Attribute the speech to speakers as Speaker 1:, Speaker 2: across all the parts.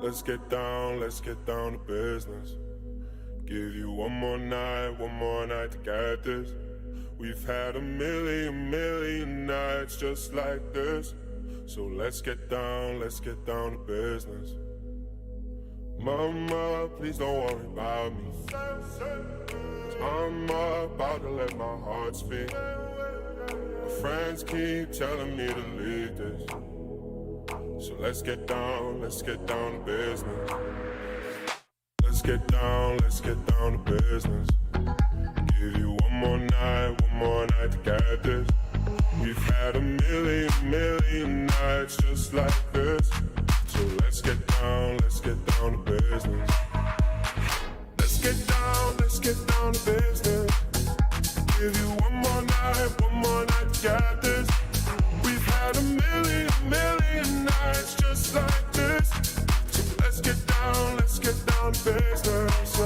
Speaker 1: Let's get down to business. Give you one more night to get this. We've had a million nights just like this. So let's get down to business. Mama, please don't worry about me. I'm about to let my heart speak. My friends keep telling me to leave this. So let's get down to business. Let's get down to business. Give you one more night to get this. We've had a million nights just like this. So let's get down to business. Let's get down to business. Give you one more night to get this. We've had a million nights just like this. So let's get down to business.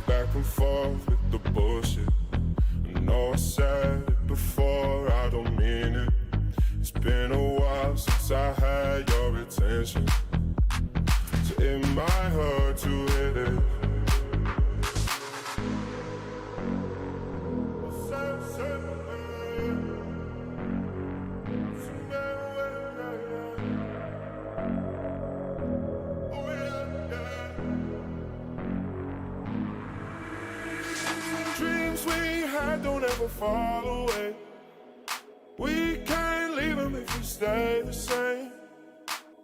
Speaker 1: Back and forth with the bullshit. I know I said it before, I don't mean it. It's been a while since I had your attention. So it might hurt to hit it. Dreams we had don't ever fall away. We can't leave them if we stay the same.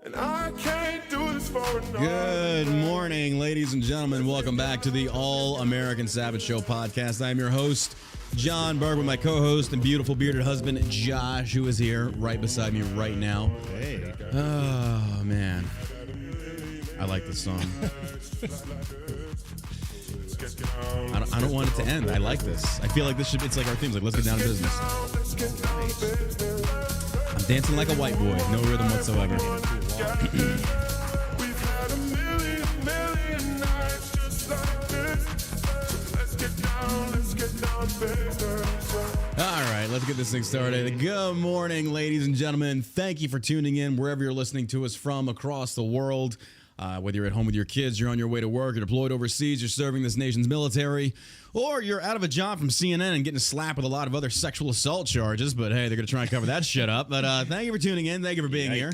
Speaker 1: And I can't do this for another.
Speaker 2: Good morning, ladies and gentlemen. Welcome back to the All-American Savage Show podcast. I'm your host, John Berg, with my co-host and beautiful bearded husband, Josh, who is here right beside me right now.
Speaker 3: Hey.
Speaker 2: Oh, man. I like this song. I don't want it to end. I like this. I feel like this it's like our theme. Like, let's get down to business. I'm dancing like a white boy. No rhythm whatsoever. All right, let's get this thing started. Good morning, ladies and gentlemen. Thank you for tuning in wherever you're listening to us from across the world. Whether you're at home with your kids, you're on your way to work, you're deployed overseas, you're serving this nation's military, or you're out of a job from CNN and getting slapped with a lot of other sexual assault charges. But hey, they're going to try and cover that shit up. But thank you for tuning in. Thank you for being here.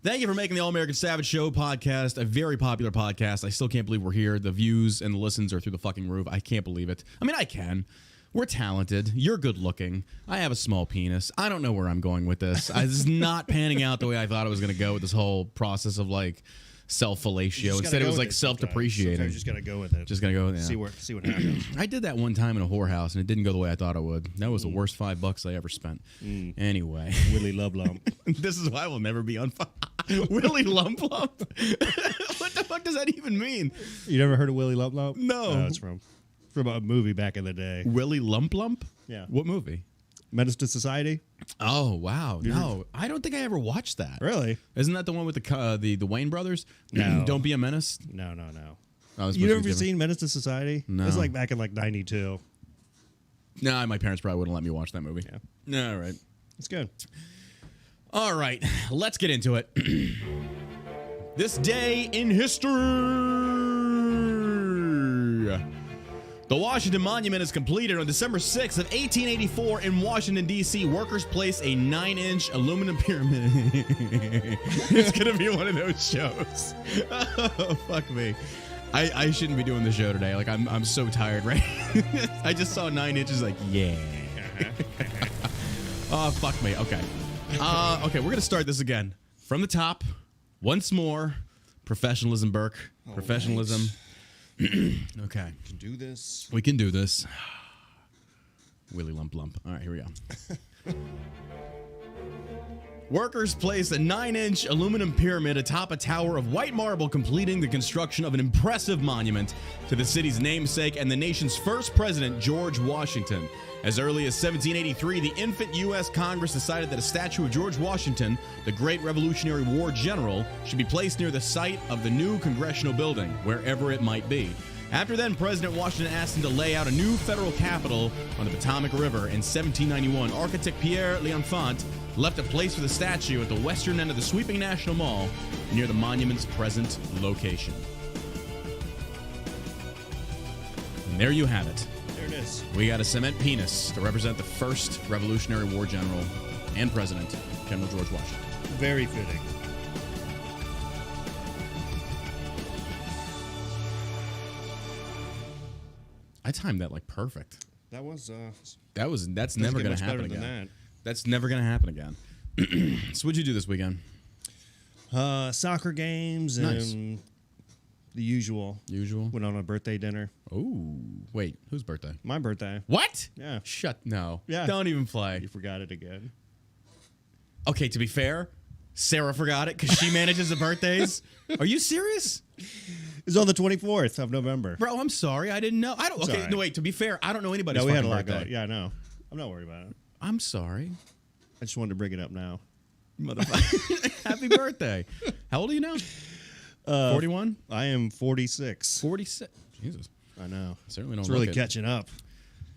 Speaker 2: Thank you for making the All-American Savage Show podcast a very popular podcast. I still can't believe we're here. The views and the listens are through the fucking roof. I can't believe it. I mean, I can. We're talented. You're good looking. I have a small penis. I don't know where I'm going with this. This is not panning out the way I thought it was going to go with this whole process of like self-fellatio. Instead, it was like self-depreciating.
Speaker 3: Just gotta go with it.
Speaker 2: Just gonna go with it.
Speaker 3: See what happens.
Speaker 2: I did that one time in a whorehouse, and it didn't go the way I thought it would. That was the worst $5 I ever spent. Anyway,
Speaker 3: Willy Lub Lump.
Speaker 2: This is why we'll never be on fire. Willy Lump Lump. What the fuck does that even mean?
Speaker 3: You never heard of Willy Lump Lump?
Speaker 2: No.
Speaker 3: It's from a movie back in the day.
Speaker 2: Willy Lump Lump?
Speaker 3: Yeah.
Speaker 2: What movie?
Speaker 3: Menace to Society.
Speaker 2: Oh wow! No, I don't think I ever watched that.
Speaker 3: Really?
Speaker 2: Isn't that the one with the Wayne brothers?
Speaker 3: No.
Speaker 2: Don't be a menace.
Speaker 3: No.
Speaker 2: Oh,
Speaker 3: You never seen Menace to Society?
Speaker 2: No.
Speaker 3: It was like back in like '92.
Speaker 2: No, my parents probably wouldn't let me watch that movie.
Speaker 3: Yeah.
Speaker 2: All right.
Speaker 3: It's good.
Speaker 2: All right, let's get into it. This day in history. The Washington Monument is completed on December 6th of 1884 in Washington, D.C. Workers place a 9-inch aluminum pyramid. It's going to be one of those shows. Oh, fuck me. I shouldn't be doing the show today. Like, I'm so tired, right? I just saw 9 inches, like, yeah. Oh, fuck me. Okay. Okay, we're going to start this again. From the top, once more. Professionalism, Burke. Professionalism.
Speaker 3: Right.
Speaker 2: Okay.
Speaker 3: We can do this.
Speaker 2: We can do this. Willy Lump Lump. All right, here we go. Workers place a 9-inch aluminum pyramid atop a tower of white marble, completing the construction of an impressive monument to the city's namesake and the nation's first president, George Washington. As early as 1783, the infant U.S. Congress decided that a statue of George Washington, the great Revolutionary War general, should be placed near the site of the new congressional building, wherever it might be. After then, President Washington asked him to lay out a new federal capital on the Potomac River. In 1791, architect Pierre L'Enfant left a place for the statue at the western end of the sweeping National Mall near the monument's present location. And there you have it.
Speaker 3: There it is.
Speaker 2: We got a cement penis to represent the first Revolutionary War general and president, General George Washington.
Speaker 3: Very fitting.
Speaker 2: I timed that like perfect.
Speaker 3: That was
Speaker 2: That's never going to happen again. That's never going to happen again. So what'd you do this weekend?
Speaker 3: Soccer games and the usual. Went on a birthday dinner.
Speaker 2: Oh, wait, whose birthday?
Speaker 3: My birthday.
Speaker 2: What?
Speaker 3: Yeah.
Speaker 2: No.
Speaker 3: Yeah.
Speaker 2: Don't even play.
Speaker 3: You forgot it again.
Speaker 2: Okay, to be fair, Sarah forgot it because she manages the birthdays. Are you serious?
Speaker 3: It's on the 24th of November.
Speaker 2: Bro, I'm sorry. I didn't know. Okay,
Speaker 3: right.
Speaker 2: no, wait. To be fair, I don't know anybody's
Speaker 3: No, we had a
Speaker 2: fucking
Speaker 3: lot
Speaker 2: birthday.
Speaker 3: going. Yeah, I know. I'm not worried about it.
Speaker 2: I'm sorry.
Speaker 3: I just wanted to bring it up now.
Speaker 2: Motherfucker. Happy birthday. How old are you now? 41?
Speaker 3: I am 46.
Speaker 2: 46. Jesus.
Speaker 3: I know.
Speaker 2: Certainly don't
Speaker 3: It's
Speaker 2: look
Speaker 3: really
Speaker 2: it.
Speaker 3: catching up.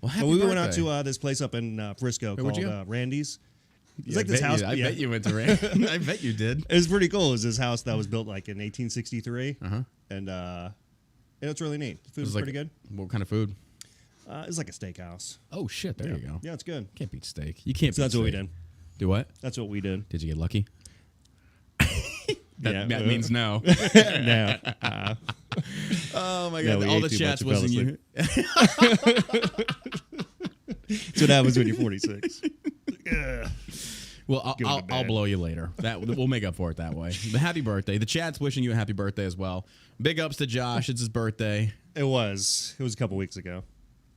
Speaker 2: Well, happy
Speaker 3: But we
Speaker 2: birthday.
Speaker 3: went out to this place up in Frisco
Speaker 2: where'd
Speaker 3: called
Speaker 2: you go?
Speaker 3: Randy's. It's
Speaker 2: Yeah,
Speaker 3: like this house.
Speaker 2: I bet you went to Rand. I bet you did.
Speaker 3: It was pretty cool. It was this house that was built like in 1863.
Speaker 2: Uh-huh.
Speaker 3: And it's really neat. The food was
Speaker 2: like,
Speaker 3: pretty good.
Speaker 2: What kind of food?
Speaker 3: It was like a steakhouse.
Speaker 2: Oh, shit. There you go.
Speaker 3: Yeah, it's good.
Speaker 2: Can't beat steak. You can't
Speaker 3: So
Speaker 2: beat
Speaker 3: that's what we
Speaker 2: steak.
Speaker 3: did.
Speaker 2: Do what?
Speaker 3: That's what we did.
Speaker 2: Did you get lucky?
Speaker 3: Yeah.
Speaker 2: That means no.
Speaker 3: No.
Speaker 2: Oh, my
Speaker 3: Yeah,
Speaker 2: God.
Speaker 3: we
Speaker 2: All
Speaker 3: ate
Speaker 2: the
Speaker 3: too
Speaker 2: chats
Speaker 3: much and
Speaker 2: wasn't
Speaker 3: fell
Speaker 2: you.
Speaker 3: So what happens when you're 46.
Speaker 2: Well,
Speaker 3: Give it a
Speaker 2: I'll
Speaker 3: bad.
Speaker 2: blow you later. We'll make up for it that way. The happy birthday. The chat's wishing you a happy birthday as well. Big ups to Josh. It's his birthday.
Speaker 3: It was a couple weeks ago.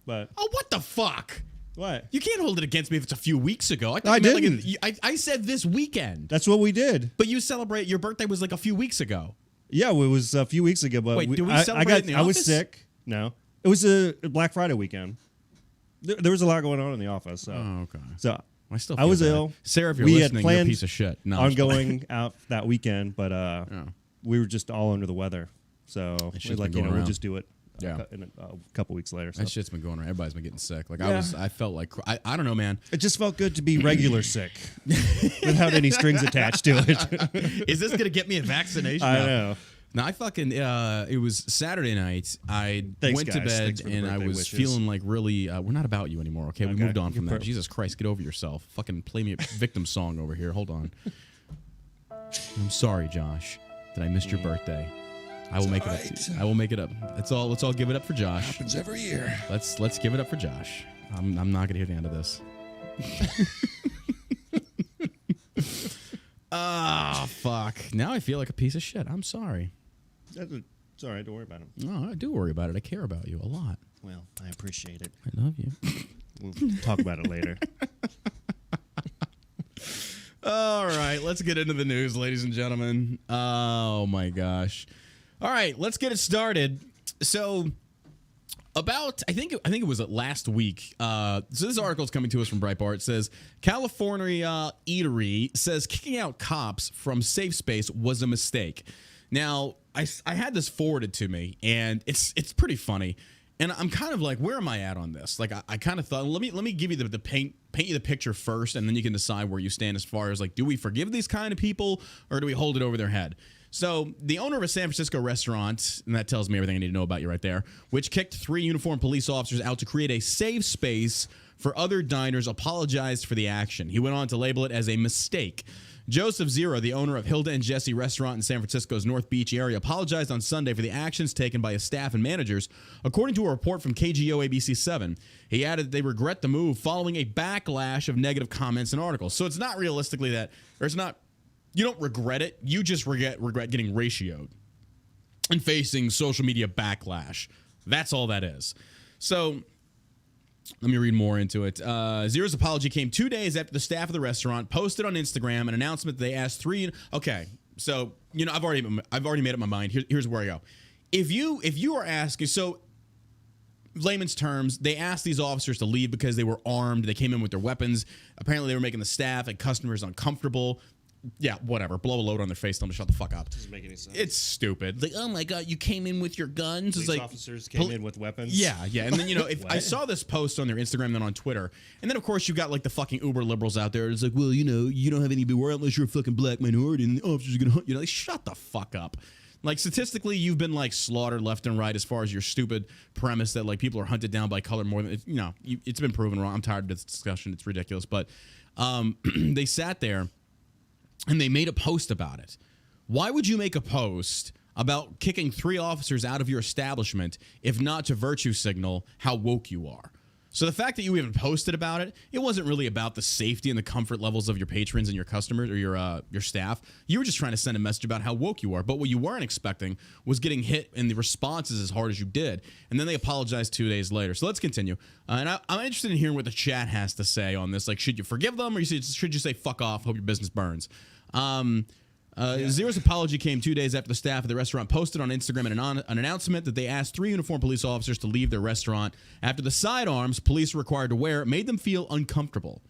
Speaker 3: But
Speaker 2: Oh, what the fuck?
Speaker 3: what?
Speaker 2: You can't hold it against me if it's a few weeks ago.
Speaker 3: I
Speaker 2: you meant
Speaker 3: didn't.
Speaker 2: I said this weekend.
Speaker 3: That's what we did.
Speaker 2: But you celebrate your birthday was like a few weeks ago.
Speaker 3: Yeah, it was a few weeks ago. But
Speaker 2: Wait, did we
Speaker 3: I
Speaker 2: celebrate in the
Speaker 3: I was
Speaker 2: office?
Speaker 3: sick. No, it was a Black Friday weekend. There was a lot going on in the office. So,
Speaker 2: Oh, okay.
Speaker 3: so
Speaker 2: I still
Speaker 3: I
Speaker 2: feel
Speaker 3: was
Speaker 2: bad.
Speaker 3: ill.
Speaker 2: Sarah, if you're
Speaker 3: We had
Speaker 2: listening, you're a
Speaker 3: planned
Speaker 2: piece of shit. No, I'm
Speaker 3: on
Speaker 2: just playing.
Speaker 3: going out that weekend, but we were just all under the weather. So
Speaker 2: shit's
Speaker 3: we're like,
Speaker 2: been going
Speaker 3: we'll
Speaker 2: around.
Speaker 3: just do it.
Speaker 2: Yeah.
Speaker 3: In a couple weeks later. So.
Speaker 2: That shit's been going around. Everybody's been getting sick. Like
Speaker 3: Yeah.
Speaker 2: I felt like I don't know, man.
Speaker 3: It just felt good to be regular sick without any strings attached to it.
Speaker 2: Is this gonna get me a vaccination?
Speaker 3: I
Speaker 2: No.
Speaker 3: know.
Speaker 2: No, I fucking. It was Saturday night. I
Speaker 3: Thanks,
Speaker 2: went to
Speaker 3: guys.
Speaker 2: bed
Speaker 3: Thanks for the
Speaker 2: and I
Speaker 3: birthday
Speaker 2: was
Speaker 3: wishes.
Speaker 2: feeling like really. We're not about you anymore. Okay, we
Speaker 3: Okay.
Speaker 2: moved on from
Speaker 3: You're
Speaker 2: that. Jesus Christ, get over yourself. Fucking play me a victim song over here. Hold on. I'm sorry, Josh, that I missed your birthday. I will make it up. To you. I will make it up. Let's all give it up for Josh.
Speaker 4: Happens every year.
Speaker 2: Let's give it up for Josh. I'm not gonna hear the end of this. Ah, fuck. Now I feel like a piece of shit. I'm sorry.
Speaker 3: It's all right. Don't worry about it.
Speaker 2: No, I do worry about it. I care about you a lot.
Speaker 3: Well, I appreciate it.
Speaker 2: I love you.
Speaker 3: We'll talk about it later.
Speaker 2: All right, let's get into the news, ladies and gentlemen. Oh my gosh. All right, let's get it started. So, I think it was last week. So this article is coming to us from Breitbart. It says California eatery says kicking out cops from safe space was a mistake. Now, I had this forwarded to me, and it's pretty funny. And I'm kind of like, where am I at on this? Like, I kind of thought, let me give you the paint you the picture first, and then you can decide where you stand as far as like, do we forgive these kind of people or do we hold it over their head? So the owner of a San Francisco restaurant, and that tells me everything I need to know about you right there, which kicked 3 uniformed police officers out to create a safe space for other diners, apologized for the action. He went on to label it as a mistake. Joseph Zero, the owner of Hilda and Jesse restaurant in San Francisco's North Beach area, apologized on Sunday for the actions taken by his staff and managers, according to a report from KGO ABC 7. He added that they regret the move following a backlash of negative comments and articles. So it's not realistically that, or it's not, you don't regret it, you just regret getting ratioed and facing social media backlash. That's all that is. So let me read more into it. Zero's apology came 2 days after the staff of the restaurant posted on Instagram an announcement that they asked 3. Okay, so I've already made up my mind. Here's where I go. If you are asking, so layman's terms, they asked these officers to leave because they were armed. They came in with their weapons. Apparently, they were making the staff and customers uncomfortable. yeah, whatever. Blow a load on their face, tell them to shut the fuck up.
Speaker 3: Doesn't make any sense.
Speaker 2: It's stupid. Like, oh my God, you came in with your guns.
Speaker 3: Police
Speaker 2: it's like
Speaker 3: officers came in with weapons.
Speaker 2: Yeah. And then, if I saw this post on their Instagram, then on Twitter, and then of course you got like the fucking uber liberals out there. It's like, well, you don't have any beware unless you're a fucking black minority, and the officers are gonna hunt you. Like, shut the fuck up. Like, statistically, you've been like slaughtered left and right as far as your stupid premise that like people are hunted down by color more than it's been proven wrong. I'm tired of this discussion. It's ridiculous. But they sat there and they made a post about it. Why would you make a post about kicking 3 officers out of your establishment if not to virtue signal how woke you are? So the fact that you even posted about it, it wasn't really about the safety and the comfort levels of your patrons and your customers or your staff. You were just trying to send a message about how woke you are. But what you weren't expecting was getting hit in the responses as hard as you did. And then they apologized 2 days later. So let's continue. And I'm interested in hearing what the chat has to say on this. Like, should you forgive them or should you say fuck off, hope your business burns? Zero's apology came 2 days after the staff of the restaurant posted on Instagram an announcement that they asked 3 uniformed police officers to leave their restaurant after the sidearms police were required to wear made them feel uncomfortable.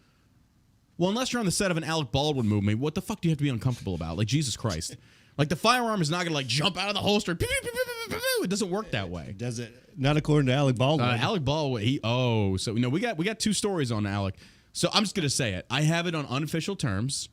Speaker 2: Well, unless you're on the set of an Alec Baldwin movie, what the fuck do you have to be uncomfortable about? Like, Jesus Christ. Like, the firearm is not going to, like, jump out of the holster. It doesn't work that way.
Speaker 3: Does it? Not according to Alec Baldwin.
Speaker 2: Alec Baldwin, we got 2 stories on Alec. So I'm just going to say it. I have it on unofficial terms.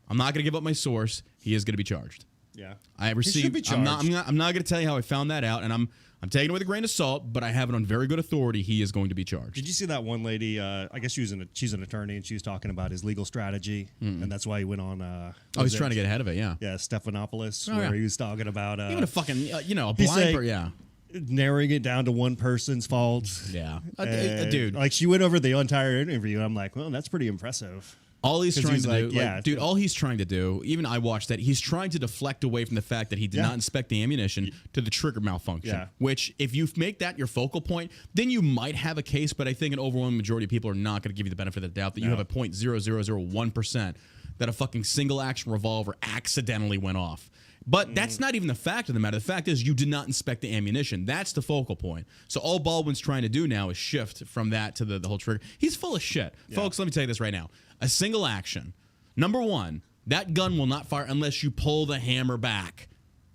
Speaker 2: I'm not going to give up my source. He is going to be charged.
Speaker 3: Yeah,
Speaker 2: I received.
Speaker 3: He should be charged.
Speaker 2: I'm not going to tell you how I found that out, and I'm taking it with a grain of salt. But I have it on very good authority. He is going to be charged.
Speaker 3: Did you see that one lady? I guess she's an attorney, and she was talking about his legal strategy, and that's why he went on.
Speaker 2: He's trying to get ahead of it. Yeah.
Speaker 3: Yeah, Stephanopoulos, where he was talking about
Speaker 2: even a fucking a blind yeah.
Speaker 3: Narrowing it down to one person's fault.
Speaker 2: Yeah, dude.
Speaker 3: Like, she went over the entire interview, and I'm like, well, that's pretty impressive.
Speaker 2: All he's trying to do, dude, all he's trying to do, even I watched that, he's trying to deflect away from the fact that he did not inspect the ammunition to the trigger malfunction, which if you make that your focal point, then you might have a case, but I think an overwhelming majority of people are not going to give you the benefit of the doubt that you have a 0.0001% that a fucking single action revolver accidentally went off. But that's not even the fact of the matter. The fact is you did not inspect the ammunition. That's the focal point. So all Baldwin's trying to do now is shift from that to the whole trigger. He's full of shit. Yeah. Folks, let me tell you this right now. A single action. Number 1, that gun will not fire unless you pull the hammer back.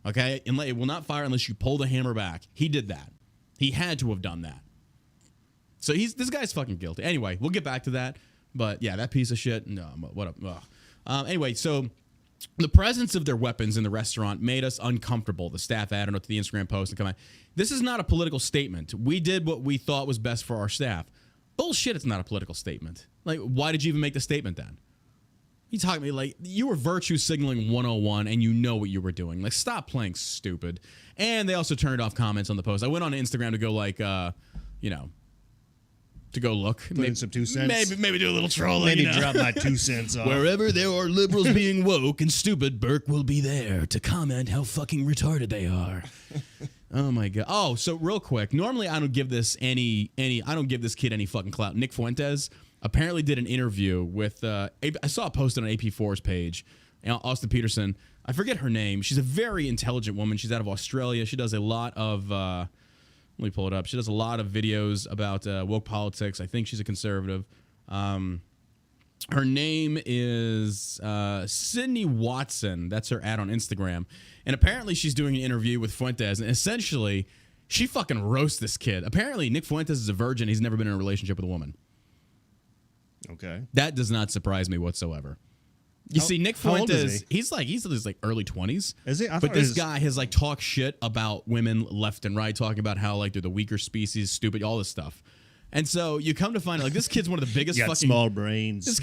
Speaker 2: Okay? It will not fire unless you pull the hammer back. He did that. He had to have done that. So this guy's fucking guilty. Anyway, we'll get back to that. But yeah, that piece of shit. No, what up? Anyway, so the presence of their weapons in the restaurant made us uncomfortable. The staff added to the Instagram post and come on. This is not a political statement. We did what we thought was best for our staff. Bullshit, it's not a political statement. Like, why did you even make the statement then? You talking to me like you were virtue signaling 101 and you know what you were doing. Like, stop playing stupid. And they also turned off comments on the post. I went on Instagram to go like, to go look.
Speaker 3: Put in some 2 cents.
Speaker 2: Maybe do a little trolling.
Speaker 3: Maybe drop my 2 cents off.
Speaker 2: Wherever there are liberals being woke and stupid, Burke will be there to comment how fucking retarded they are. Oh my God. Oh, so real quick. Normally I don't give this I don't give this kid any fucking clout. Nick Fuentes apparently did an interview with I saw it posted on AP4's page. Austin Peterson. I forget her name. She's a very intelligent woman. She's out of Australia. She does a lot of let me pull it up. She does a lot of videos about woke politics. I think she's a conservative. Her name is Sydney Watson. That's her ad on Instagram. And apparently she's doing an interview with Fuentes. And essentially, she fucking roasts this kid. Apparently, Nick Fuentes is a virgin. He's never been in a relationship with a woman.
Speaker 3: Okay.
Speaker 2: That does not surprise me whatsoever. You see, Nick Fuentes, he's like early 20s.
Speaker 3: Is he?
Speaker 2: But this guy has like talked shit about women left and right, talking about how like they're the weaker species, stupid, all this stuff. And so you come to find out, like, this kid's one of the biggest fucking
Speaker 3: small brains.
Speaker 2: This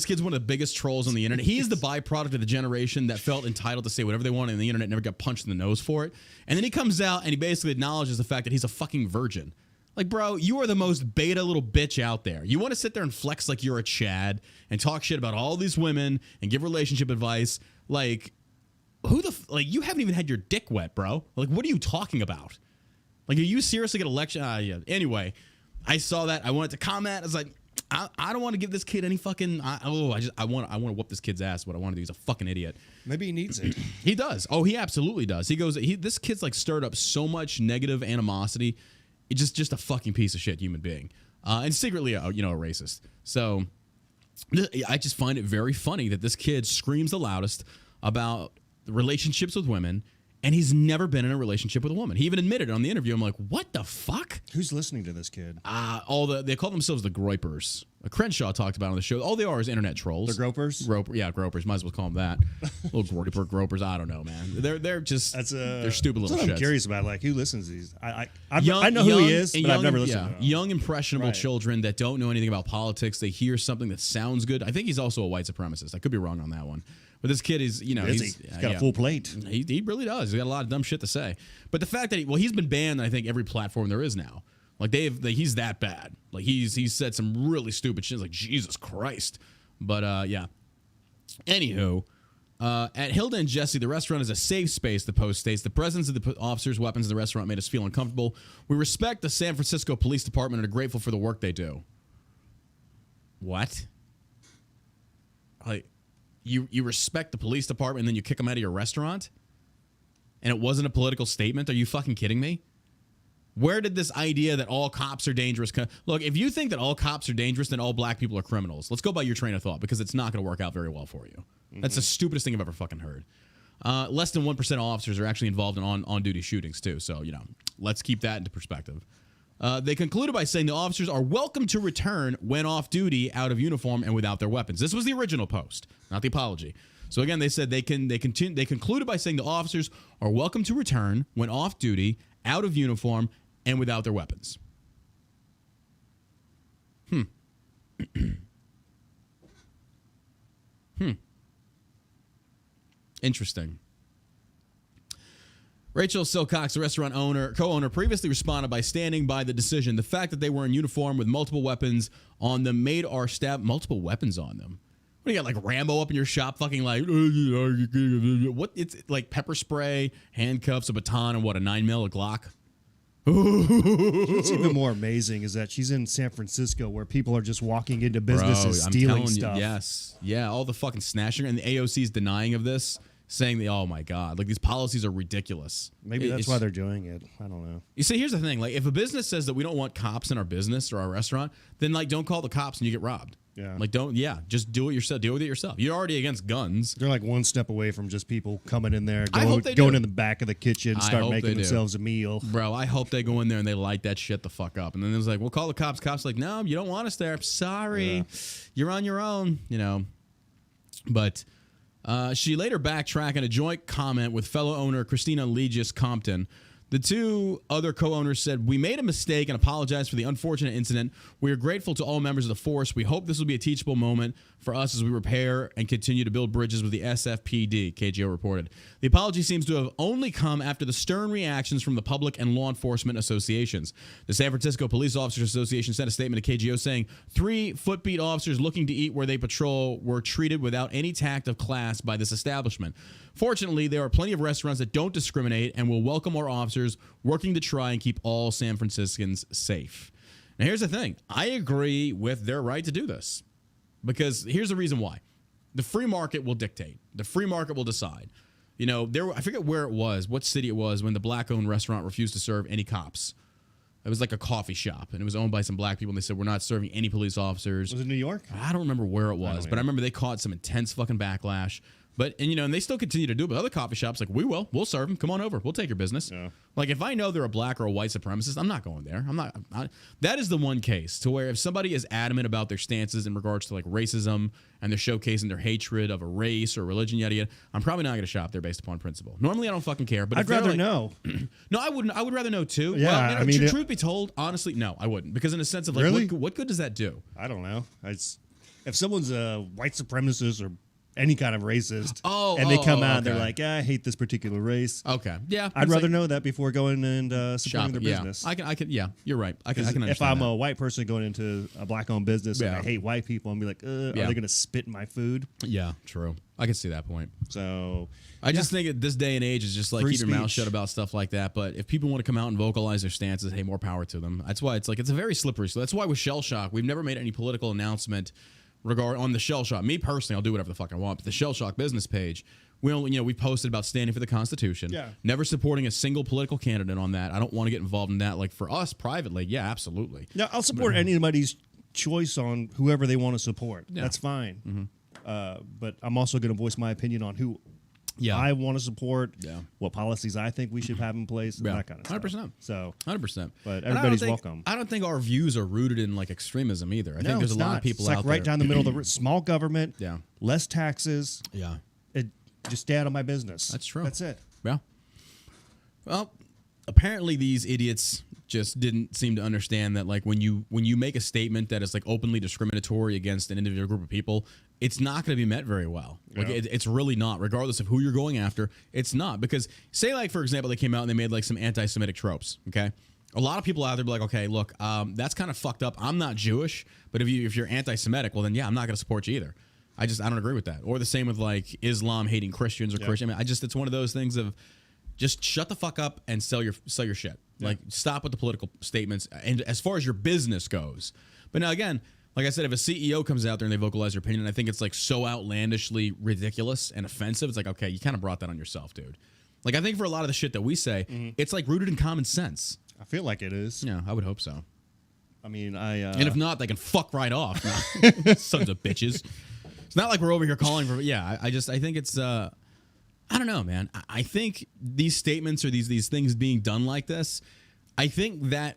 Speaker 2: kid's one of the biggest trolls on the internet. He is the byproduct of the generation that felt entitled to say whatever they wanted on the internet, never got punched in the nose for it. And then he comes out and he basically acknowledges the fact that he's a fucking virgin. Like, bro, you are the most beta little bitch out there. You want to sit there and flex like you're a Chad and talk shit about all these women and give relationship advice. Like, you haven't even had your dick wet, bro. Like, what are you talking about? Like, are you seriously going to lecture? Yeah. Anyway, I saw that. I wanted to comment. I was like, I don't want to give this kid any fucking. I want to whoop this kid's ass. What I want to do. He's a fucking idiot.
Speaker 3: Maybe he needs it.
Speaker 2: He does. Oh, he absolutely does. He goes. This kid's like stirred up so much negative animosity. It's just a fucking piece of shit human being, and secretly a racist. So I just find it very funny that this kid screams the loudest about relationships with women, and he's never been in a relationship with a woman. He even admitted it on the interview. I'm like, what the fuck?
Speaker 3: Who's listening to this kid?
Speaker 2: They call themselves the Groypers. Crenshaw talked about it on the show. All they are is internet trolls.
Speaker 3: The Gropers?
Speaker 2: Gropers. Might as well call them that. Little Gropers. I don't know, man. They're just they're stupid little shits.
Speaker 3: I'm curious about, like, who listens to these. I know who he is, but I've never listened to him.
Speaker 2: Young, impressionable children that don't know anything about politics. They hear something that sounds good. I think he's also a white supremacist. I could be wrong on that one. But this kid is, he's
Speaker 3: got a full plate.
Speaker 2: He really does. He's got a lot of dumb shit to say. But the fact that he's been banned on, I think, every platform there is now. Like he's that bad. Like he's said some really stupid shit. Like Jesus Christ. But yeah. Anywho, at Hilda and Jesse, the restaurant is a safe space. The Post states the presence of the officers' weapons in the restaurant made us feel uncomfortable. We respect the San Francisco Police Department and are grateful for the work they do. What? Like you respect the police department and then you kick them out of your restaurant? And it wasn't a political statement? Are you fucking kidding me? Where did this idea that all cops are dangerous come? Look, if you think that all cops are dangerous, then all black people are criminals. Let's go by your train of thought because it's not going to work out very well for you. Mm-hmm. That's the stupidest thing I've ever fucking heard. Less than 1% of officers are actually involved in on-duty shootings too. So, let's keep that into perspective. They concluded by saying the officers are welcome to return when off duty, out of uniform, and without their weapons. This was the original post, not the apology. So again, they said they concluded by saying the officers are welcome to return when off duty, out of uniform, and without their weapons. Interesting. Rachel Silcox, the restaurant co-owner, previously responded by standing by the decision. The fact that they were in uniform with multiple weapons on them made our staff multiple weapons on them. What do you got, like Rambo up in your shop, fucking like what? It's like pepper spray, handcuffs, a baton, and what, a 9mm, a Glock.
Speaker 3: What's even more amazing is that she's in San Francisco where people are just walking into businesses stealing stuff.
Speaker 2: Yes. Yeah, all the fucking snatching, and the AOC is denying of this, saying oh my God, like these policies are ridiculous.
Speaker 3: Maybe that's why they're doing it. I don't know.
Speaker 2: You see, here's the thing. Like if a business says that we don't want cops in our business or our restaurant, then like don't call the cops and you get robbed.
Speaker 3: Yeah.
Speaker 2: Like just do it yourself. Deal with it yourself. You're already against guns.
Speaker 3: They're like one step away from just people coming in there, going in the back of the kitchen, start making themselves a meal.
Speaker 2: Bro, I hope they go in there and they light that shit the fuck up. And then it's like, we'll call the cops. Cops like, no, you don't want us there. Sorry. Yeah. You're on your own, But she later backtracked in a joint comment with fellow owner Christina Legis Compton. The two other co-owners said, we made a mistake and apologize for the unfortunate incident. We are grateful to all members of the force. We hope this will be a teachable moment for us as we repair and continue to build bridges with the SFPD, KGO reported. The apology seems to have only come after the stern reactions from the public and law enforcement associations. The San Francisco Police Officers Association sent a statement to KGO saying 3 footbeat officers looking to eat where they patrol were treated without any tact of class by this establishment. Fortunately, there are plenty of restaurants that don't discriminate and will welcome our officers working to try and keep all San Franciscans safe. Now, here's the thing. I agree with their right to do this because here's the reason why. The free market will dictate. The free market will decide. I forget where it was, what city it was, when the black-owned restaurant refused to serve any cops. It was like a coffee shop, and it was owned by some black people, and they said, we're not serving any police officers.
Speaker 3: Was it New York?
Speaker 2: I don't remember where it was, but I remember they caught some intense fucking backlash. But, and they still continue to do it. But other coffee shops, like, we'll serve them. Come on over. We'll take your business. Yeah. Like, if I know they're a black or a white supremacist, I'm not going there. That is the one case to where if somebody is adamant about their stances in regards to, like, racism and they're showcasing their hatred of a race or religion, yada, yada, I'm probably not going to shop there based upon principle. Normally, I don't fucking care. But
Speaker 3: I'd rather know.
Speaker 2: No, I wouldn't. I would rather know, too.
Speaker 3: Yeah,
Speaker 2: well, truth be told, honestly, no, I wouldn't. Because in a sense of, like,
Speaker 3: really?
Speaker 2: what good does that do?
Speaker 3: I don't know. If someone's a white supremacist or any kind of racist, and they come out and they're like, I hate this particular race.
Speaker 2: Okay, yeah,
Speaker 3: I'd rather know that before going and supporting their business.
Speaker 2: I can. Yeah, you're right. I can understand.
Speaker 3: If I'm a white person going into a black-owned business and I hate white people, and be like, are they going to spit in my food?
Speaker 2: Yeah, true. I can see that point.
Speaker 3: So
Speaker 2: I just think at this day and age, it's just like keep your mouth shut about stuff like that. But if people want to come out and vocalize their stances, hey, more power to them. That's why it's a very slippery. So that's why with Shell Shock, we've never made any political announcement on the Shell Shock. Me personally, I'll do whatever the fuck I want. But the Shell Shock business page, we posted about standing for the Constitution.
Speaker 3: Yeah.
Speaker 2: Never supporting a single political candidate on that. I don't want to get involved in that. Like for us privately, yeah, absolutely.
Speaker 3: Yeah, I'll support anybody's choice on whoever they want to support.
Speaker 2: Yeah.
Speaker 3: That's fine. But I'm also going to voice my opinion on who I want to support, what policies I think we should have in place, and that kind of stuff.
Speaker 2: 100%.
Speaker 3: So
Speaker 2: 100%.
Speaker 3: But everybody's welcome.
Speaker 2: I don't think our views are rooted in like extremism either. I think there's a lot of people
Speaker 3: it's like
Speaker 2: out
Speaker 3: right
Speaker 2: there.
Speaker 3: down the middle of the small government,
Speaker 2: Yeah.
Speaker 3: less taxes.
Speaker 2: Yeah.
Speaker 3: Just stay out of my business.
Speaker 2: That's true.
Speaker 3: That's it.
Speaker 2: Yeah. Well, apparently these idiots just didn't seem to understand that like when you make a statement that is like openly discriminatory against an individual group of people, it's not going to be met very well. Like it's really not, regardless of who you're going after. It's not, because say like, for example, they came out and they made like some anti-Semitic tropes. Okay. A lot of people out there be like, okay, look, that's kind of fucked up. I'm not Jewish, but if you're anti-Semitic, well then yeah, I'm not going to support you either. I don't agree with that. Or the same with like Islam hating Christians or Christian. I mean, it's one of those things of just shut the fuck up and sell your shit. Yeah. Like stop with the political statements. And as far as your business goes, but now again, like I said, if a CEO comes out there and they vocalize their opinion, and I think it's like so outlandishly ridiculous and offensive, it's like, okay, you kind of brought that on yourself, dude. Like I think for a lot of the shit that we say, it's like rooted in common sense. I
Speaker 3: feel like it is.
Speaker 2: Yeah, I would hope so.
Speaker 3: I mean,
Speaker 2: and if not, they can fuck right off. Sons of bitches. It's not like we're over here calling for. Yeah, I think it's. I don't know, man. I think these statements or these things being done like this, I think that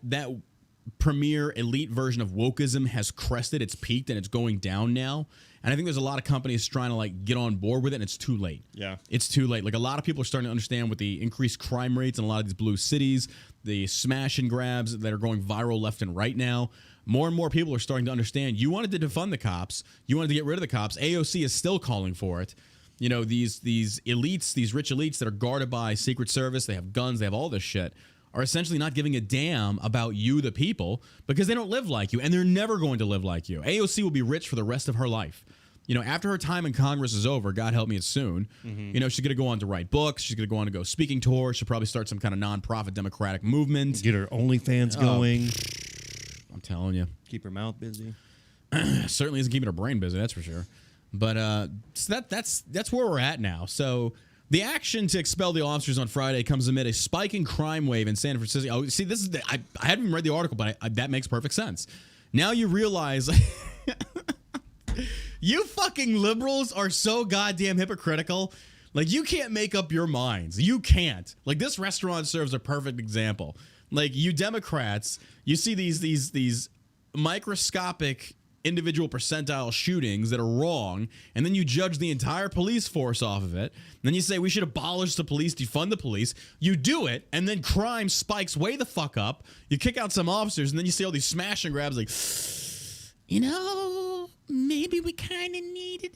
Speaker 2: premier elite version of wokeism has crested, it's peaked, and it's going down now. And I think there's a lot of companies trying to like get on board with it, and it's too late. Yeah, it's too late. Like a lot of people are starting to understand with the increased crime rates in a lot of these blue cities, the smash and grabs that are going viral left and right now. More and more people are starting to understand. You wanted to defund the cops. You wanted to get rid of the cops. AOC is still calling for it. You know, these elites, these rich elites that are guarded by Secret Service, they have guns, they have all this shit, are essentially not giving a damn about you, the people, because they don't live like you, and they're never going to live like you. AOC will be rich for the rest of her life. You know, after her time in Congress is over, God help me, it's soon, you know, she's going to go on to write books. She's going to go on to go speaking tours. She'll probably start some kind of nonprofit democratic movement.
Speaker 3: Get her OnlyFans going.
Speaker 2: I'm telling you.
Speaker 3: Keep her mouth busy.
Speaker 2: Certainly isn't keeping her brain busy, that's for sure. But so that's where we're at now. So the action to expel the officers on Friday comes amid a spiking crime wave in San Francisco. Oh, see, this is I haven't even read the article, but that makes perfect sense. Now you realize you fucking liberals are so goddamn hypocritical. Like, you can't make up your minds. You can't. Like, this restaurant serves a perfect example. Like, you Democrats, you see these microscopic individual percentile shootings that are wrong, and then you judge the entire police force off of it. And then you say we should abolish the police, defund the police. You do it, and then crime spikes way the fuck up. You kick out some officers, and then you see all these smash and grabs like, you know, maybe we kind of need it.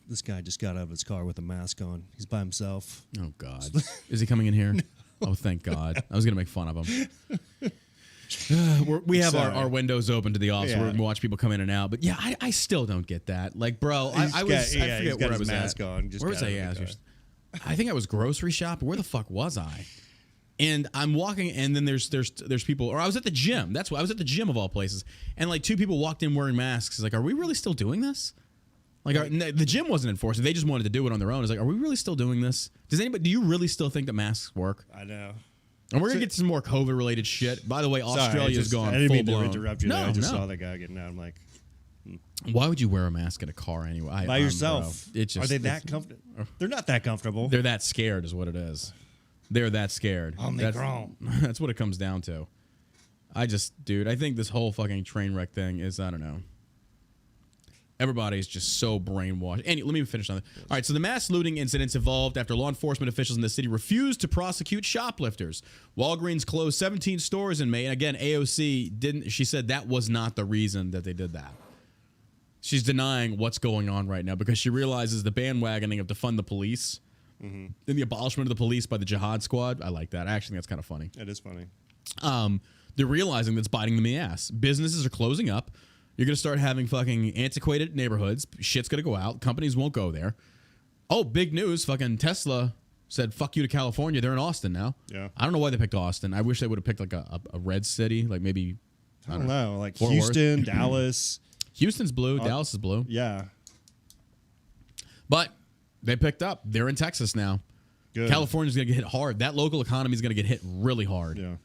Speaker 3: This guy just got out of his car with a mask on. He's by himself.
Speaker 2: Oh, God. Is he coming in here? No. Oh, thank God. I was going to make fun of him. We have our windows open to the office where we watch people come in and out. But yeah, I still don't get that. Like, bro, I forget where I was at. Where was I at? I think I was grocery shopping. Where the fuck was I? And I'm walking, and then there's people, or I was at the gym. That's why I was at the gym of all places. And like 2 people walked in wearing masks. It's like, are we really still doing this? Like, the gym wasn't enforcing. They just wanted to do it on their own. It's like, are we really still doing this? Do you really still think that masks work?
Speaker 3: I know.
Speaker 2: And we're going to get to some more COVID-related shit. By the way, Australia's gone full-blown.
Speaker 3: I didn't mean to interrupt you. No, I just saw that guy getting out. I'm like...
Speaker 2: Why would you wear a mask in a car anyway?
Speaker 3: By yourself. Are they that comfortable? They're not that comfortable.
Speaker 2: They're that scared is what it is. They're that scared. That's what it comes down to. I think this whole fucking train wreck thing is, I don't know. Everybody's just so brainwashed. And let me finish on that. All right, so the mass looting incidents evolved after law enforcement officials in the city refused to prosecute shoplifters. Walgreens closed 17 stores in May. And again, AOC didn't. She said that was not the reason that they did that. She's denying what's going on right now because she realizes the bandwagoning of defund the police and the abolishment of the police by the jihad squad. I like that. I actually think that's kind of funny.
Speaker 3: It is funny.
Speaker 2: They're realizing that's biting them in the ass. Businesses are closing up. You're going to start having fucking antiquated neighborhoods. Shit's going to go out. Companies won't go there. Oh, big news. Fucking Tesla said, fuck you to California. They're in Austin now. Yeah. I don't know why they picked Austin. I wish they would have picked like a red city. Like maybe,
Speaker 3: I don't know. Like Houston, Dallas.
Speaker 2: Houston's blue. Dallas is blue.
Speaker 3: Yeah.
Speaker 2: But they picked up. They're in Texas now. Good. California's going to get hit hard. That local economy is going to get hit really hard. Yeah.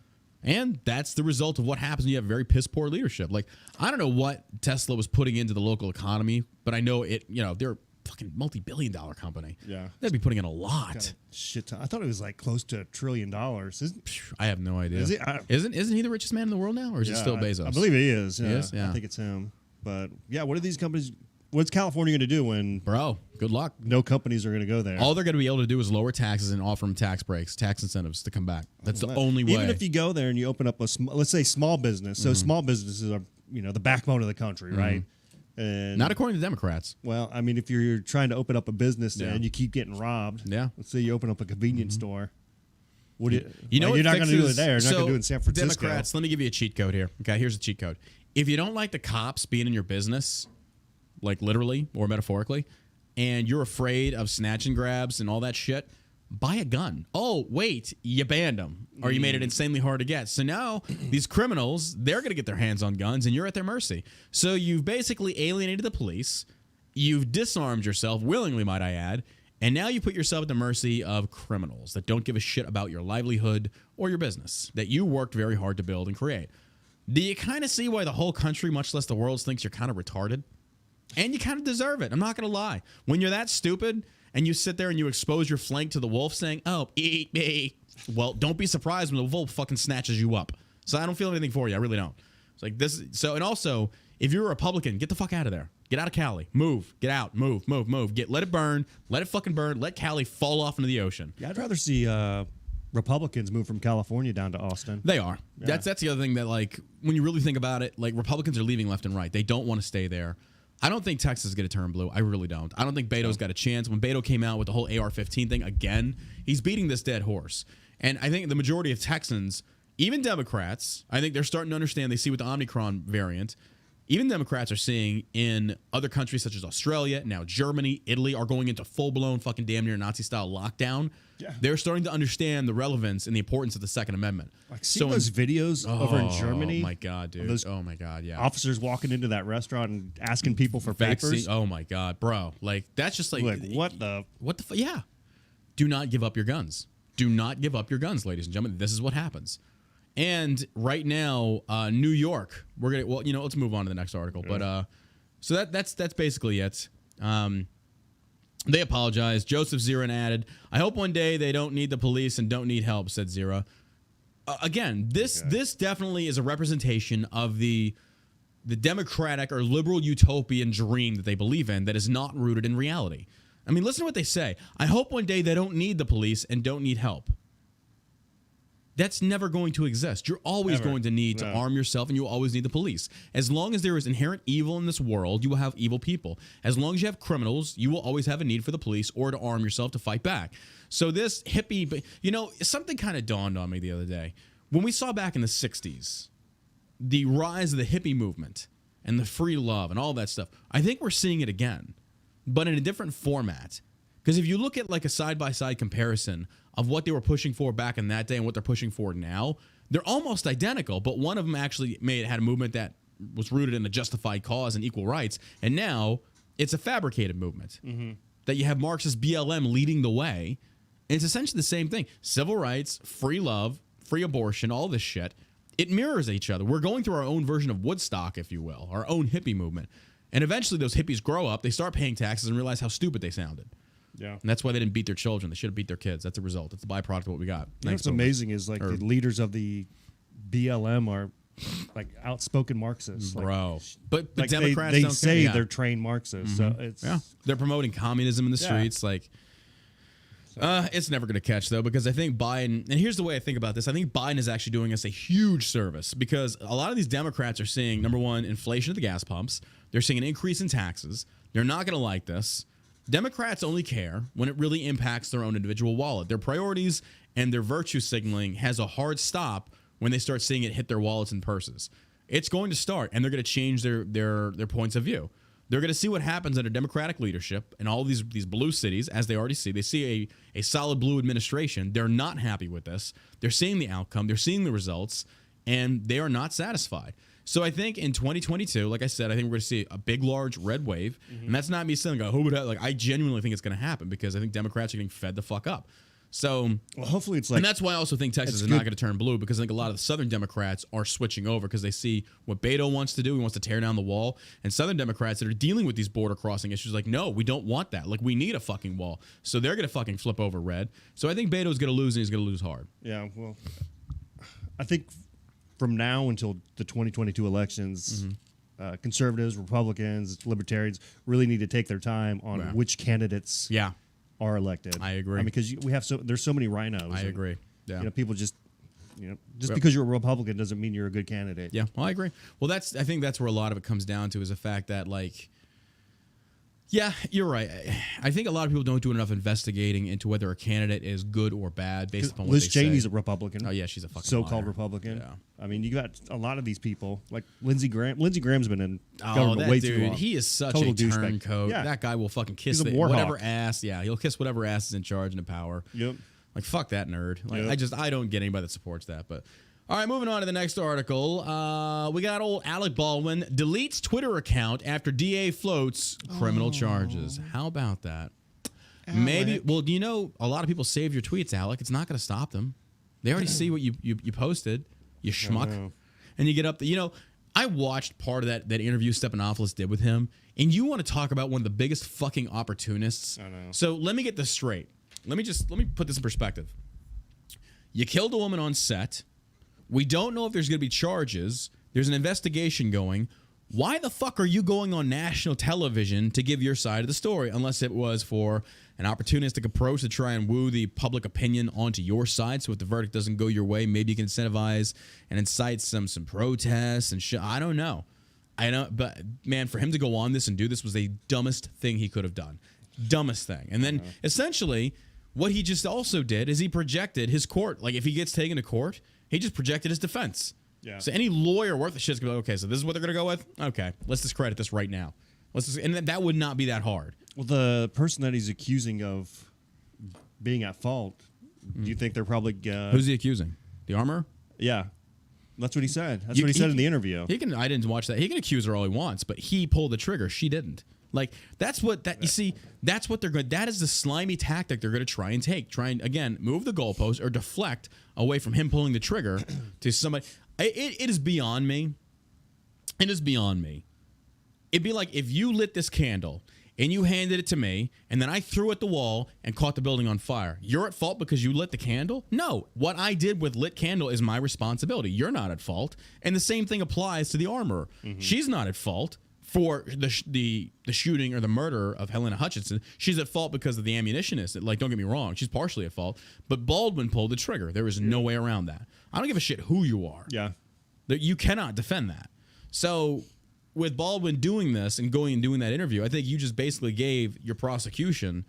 Speaker 2: And that's the result of what happens when you have very piss poor leadership. Like, I don't know what Tesla was putting into the local economy, but I know they're a fucking multi-billion-dollar company.
Speaker 3: Yeah.
Speaker 2: They'd be putting in a lot.
Speaker 3: Shit ton. I thought it was like close to $1 trillion.
Speaker 2: I have no idea.
Speaker 3: Is he?
Speaker 2: Isn't he the richest man in the world now, or is it still Bezos?
Speaker 3: I believe he is. Yeah.
Speaker 2: He is? Yeah.
Speaker 3: I think it's him. But yeah, what are these companies? What's California going to do when?
Speaker 2: Bro, good luck.
Speaker 3: No companies are going to go there.
Speaker 2: All they're going to be able to do is lower taxes and offer them tax breaks, tax incentives to come back. That's the only way.
Speaker 3: Even if you go there and you open up let's say small business. So small businesses are the backbone of the country, right? And
Speaker 2: not according to Democrats.
Speaker 3: Well, I mean, if you're trying to open up a business and you keep getting robbed, let's say you open up a convenience store. What do you're not going to do it there. You're not going to do it in San Francisco.
Speaker 2: Democrats, let me give you a cheat code here. Okay, here's a cheat code. If you don't like the cops being in your business, like literally or metaphorically, and you're afraid of snatch and grabs and all that shit, buy a gun. Oh, wait, you banned them, or you made it insanely hard to get. So now these criminals, they're going to get their hands on guns, and you're at their mercy. So you've basically alienated the police. You've disarmed yourself, willingly, might I add, and now you put yourself at the mercy of criminals that don't give a shit about your livelihood or your business that you worked very hard to build and create. Do you kind of see why the whole country, much less the world, thinks you're kind of retarded? And you kind of deserve it. I'm not going to lie. When you're that stupid and you sit there and you expose your flank to the wolf saying, oh, eat me. Well, don't be surprised when the wolf fucking snatches you up. So I don't feel anything for you. I really don't. It's like this. So, and also, if you're a Republican, get the fuck out of there. Get out of Cali. Move. Get out. Move. Let it burn. Let it fucking burn. Let Cali fall off into the ocean.
Speaker 3: Yeah, I'd rather see Republicans move from California down to Austin.
Speaker 2: They are.
Speaker 3: Yeah.
Speaker 2: That's the other thing that, like, when you really think about it, like, Republicans are leaving left and right. They don't want to stay there. I don't think Texas is going to turn blue. I really don't. I don't think Beto's got a chance. When Beto came out with the whole AR-15 thing again, he's beating this dead horse. And I think the majority of Texans, even Democrats, I think they're starting to understand. They see with the Omicron variant, even Democrats are seeing in other countries such as Australia, now Germany, Italy are going into full-blown fucking damn near Nazi-style lockdown. Yeah. They're starting to understand the relevance and the importance of the Second Amendment.
Speaker 3: Like, see those videos over in Germany?
Speaker 2: Oh, my God, dude. Oh, my God, yeah.
Speaker 3: Officers walking into that restaurant and asking people for papers?
Speaker 2: Oh, my God, bro. Like, that's just like
Speaker 3: what the...
Speaker 2: What the fuck? Yeah. Do not give up your guns. Do not give up your guns, ladies and gentlemen. This is what happens. And right now, New York, we're going to... Well, let's move on to the next article. Yeah. But, so that's basically it. They apologized. Joseph Zirin added, I hope one day they don't need the police and don't need help, said Zira. Again, this definitely is a representation of the democratic or liberal utopian dream that they believe in that is not rooted in reality. I mean, listen to what they say. I hope one day they don't need the police and don't need help. That's never going to exist. You're always going to need to arm yourself, and you will always need the police. As long as there is inherent evil in this world, you will have evil people. As long as you have criminals, you will always have a need for the police or to arm yourself to fight back. So this hippie, something kind of dawned on me the other day. When we saw back in the 60s, the rise of the hippie movement and the free love and all that stuff, I think we're seeing it again, but in a different format. Because if you look at like a side-by-side comparison of what they were pushing for back in that day and what they're pushing for now, they're almost identical, but one of them actually had a movement that was rooted in a justified cause and equal rights, and now it's a fabricated movement that you have Marxist BLM leading the way, and it's essentially the same thing. Civil rights, free love, free abortion, all this shit, it mirrors each other. We're going through our own version of Woodstock, if you will, our own hippie movement, and eventually those hippies grow up, they start paying taxes and realize how stupid they sounded. Yeah, and that's why they didn't beat their children. They should have beat their kids. That's the result. It's the byproduct of what we got.
Speaker 3: What's amazing is the leaders of the BLM are like outspoken Marxists,
Speaker 2: bro. But Democrats
Speaker 3: they
Speaker 2: don't
Speaker 3: say
Speaker 2: care.
Speaker 3: they're trained Marxists. So it's
Speaker 2: they're promoting communism in the streets. Like, it's never going to catch though, because I think Biden. And here's the way I think about this. I think Biden is actually doing us a huge service because a lot of these Democrats are seeing, number one, inflation at the gas pumps. They're seeing an increase in taxes. They're not going to like this. Democrats only care when it really impacts their own individual wallet. Their priorities and their virtue signaling has a hard stop when they start seeing it hit their wallets and purses. It's going to start, and they're going to change their points of view. They're going to see what happens under Democratic leadership in all these blue cities, as they already see. They see a solid blue administration. They're not happy with this. They're seeing the outcome. They're seeing the results, and they are not satisfied. So I think in 2022, like I said, I think we're going to see a big, large red wave. And that's not me saying, I genuinely think it's going to happen because I think Democrats are getting fed the fuck up. So,
Speaker 3: well, hopefully it's like,
Speaker 2: and that's why I also think Texas is not going to turn blue, because I think a lot of the Southern Democrats are switching over because they see what Beto wants to do. He wants to tear down the wall. And Southern Democrats that are dealing with these border crossing issues, like, no, we don't want that. Like, we need a fucking wall. So they're going to fucking flip over red. So I think Beto's going to lose, and he's going to lose hard.
Speaker 3: Yeah, well, I think from now until the 2022 elections, conservatives, Republicans, libertarians really need to take their time on which candidates are elected.
Speaker 2: I agree.
Speaker 3: I mean, because there's so many rhinos.
Speaker 2: I agree. Yeah.
Speaker 3: People just because you're a Republican doesn't mean you're a good candidate.
Speaker 2: Yeah, well, I agree. Well, I think that's where a lot of it comes down to, is the fact that, like, yeah, you're right. I think a lot of people don't do enough investigating into whether a candidate is good or bad based upon what
Speaker 3: Liz
Speaker 2: they say.
Speaker 3: Cheney's a Republican.
Speaker 2: Oh yeah, she's a fucking
Speaker 3: so-called
Speaker 2: liar.
Speaker 3: Republican.
Speaker 2: Yeah.
Speaker 3: I mean, you got a lot of these people like Lindsey Graham. Lindsey Graham's been in government way too long.
Speaker 2: He is such
Speaker 3: Total
Speaker 2: a
Speaker 3: douchebag.
Speaker 2: turncoat.
Speaker 3: Yeah.
Speaker 2: That guy will fucking kiss
Speaker 3: He's a war
Speaker 2: whatever
Speaker 3: hawk.
Speaker 2: ass. Yeah, he'll kiss whatever ass is in charge and in power.
Speaker 3: Yep.
Speaker 2: Like, fuck that nerd. Like,
Speaker 3: Yep.
Speaker 2: I don't get anybody that supports that. But all right, moving on to the next article. We got old Alec Baldwin deletes Twitter account after DA floats criminal charges. How about that?
Speaker 3: Alec.
Speaker 2: Maybe. Well, do you know a lot of people save your tweets, Alec? It's not going to stop them. They already see what you posted. You schmuck. And you get up. I watched part of that interview Stephanopoulos did with him, and you want to talk about one of the biggest fucking opportunists.
Speaker 3: I know.
Speaker 2: So let me get this straight. Let me put this in perspective. You killed a woman on set. We don't know if there's going to be charges. There's an investigation going. Why the fuck are you going on national television to give your side of the story, unless it was for an opportunistic approach to try and woo the public opinion onto your side, so if the verdict doesn't go your way, maybe you can incentivize and incite some protests and shit. I don't know. I know, but man, for him to go on this and do this was the dumbest thing he could have done. Dumbest thing. And then essentially what he just also did is he projected his court. Like, if he gets taken to court, he just projected his defense. Yeah. So any lawyer worth a shit's gonna be like, okay, so this is what they're gonna go with? Okay, let's discredit this right now. And that would not be that hard.
Speaker 3: Well, the person that he's accusing of being at fault, do you think they're probably...
Speaker 2: Who's he accusing? The armorer?
Speaker 3: Yeah. That's what he said. That's what he said in the interview.
Speaker 2: I didn't watch that. He can accuse her all he wants, but he pulled the trigger. She didn't. Like, that's what you see. That's what they're going. That is the slimy tactic they're going to try and take. Try and again move the goalpost or deflect away from him pulling the trigger to somebody. It is beyond me. It is beyond me. It'd be like if you lit this candle and you handed it to me, and then I threw it at the wall and caught the building on fire. You're at fault because you lit the candle? No. What I did with lit candle is my responsibility. You're not at fault. And the same thing applies to the armorer. Mm-hmm. She's not at fault for the shooting or the murder of Helena Hutchinson. She's at fault because of the ammunitionist. Like, don't get me wrong, she's partially at fault. But Baldwin pulled the trigger. There is no way around that. I don't give a shit who you are.
Speaker 3: Yeah.
Speaker 2: You cannot defend that. So with Baldwin doing this and going and doing that interview, I think you just basically gave your prosecution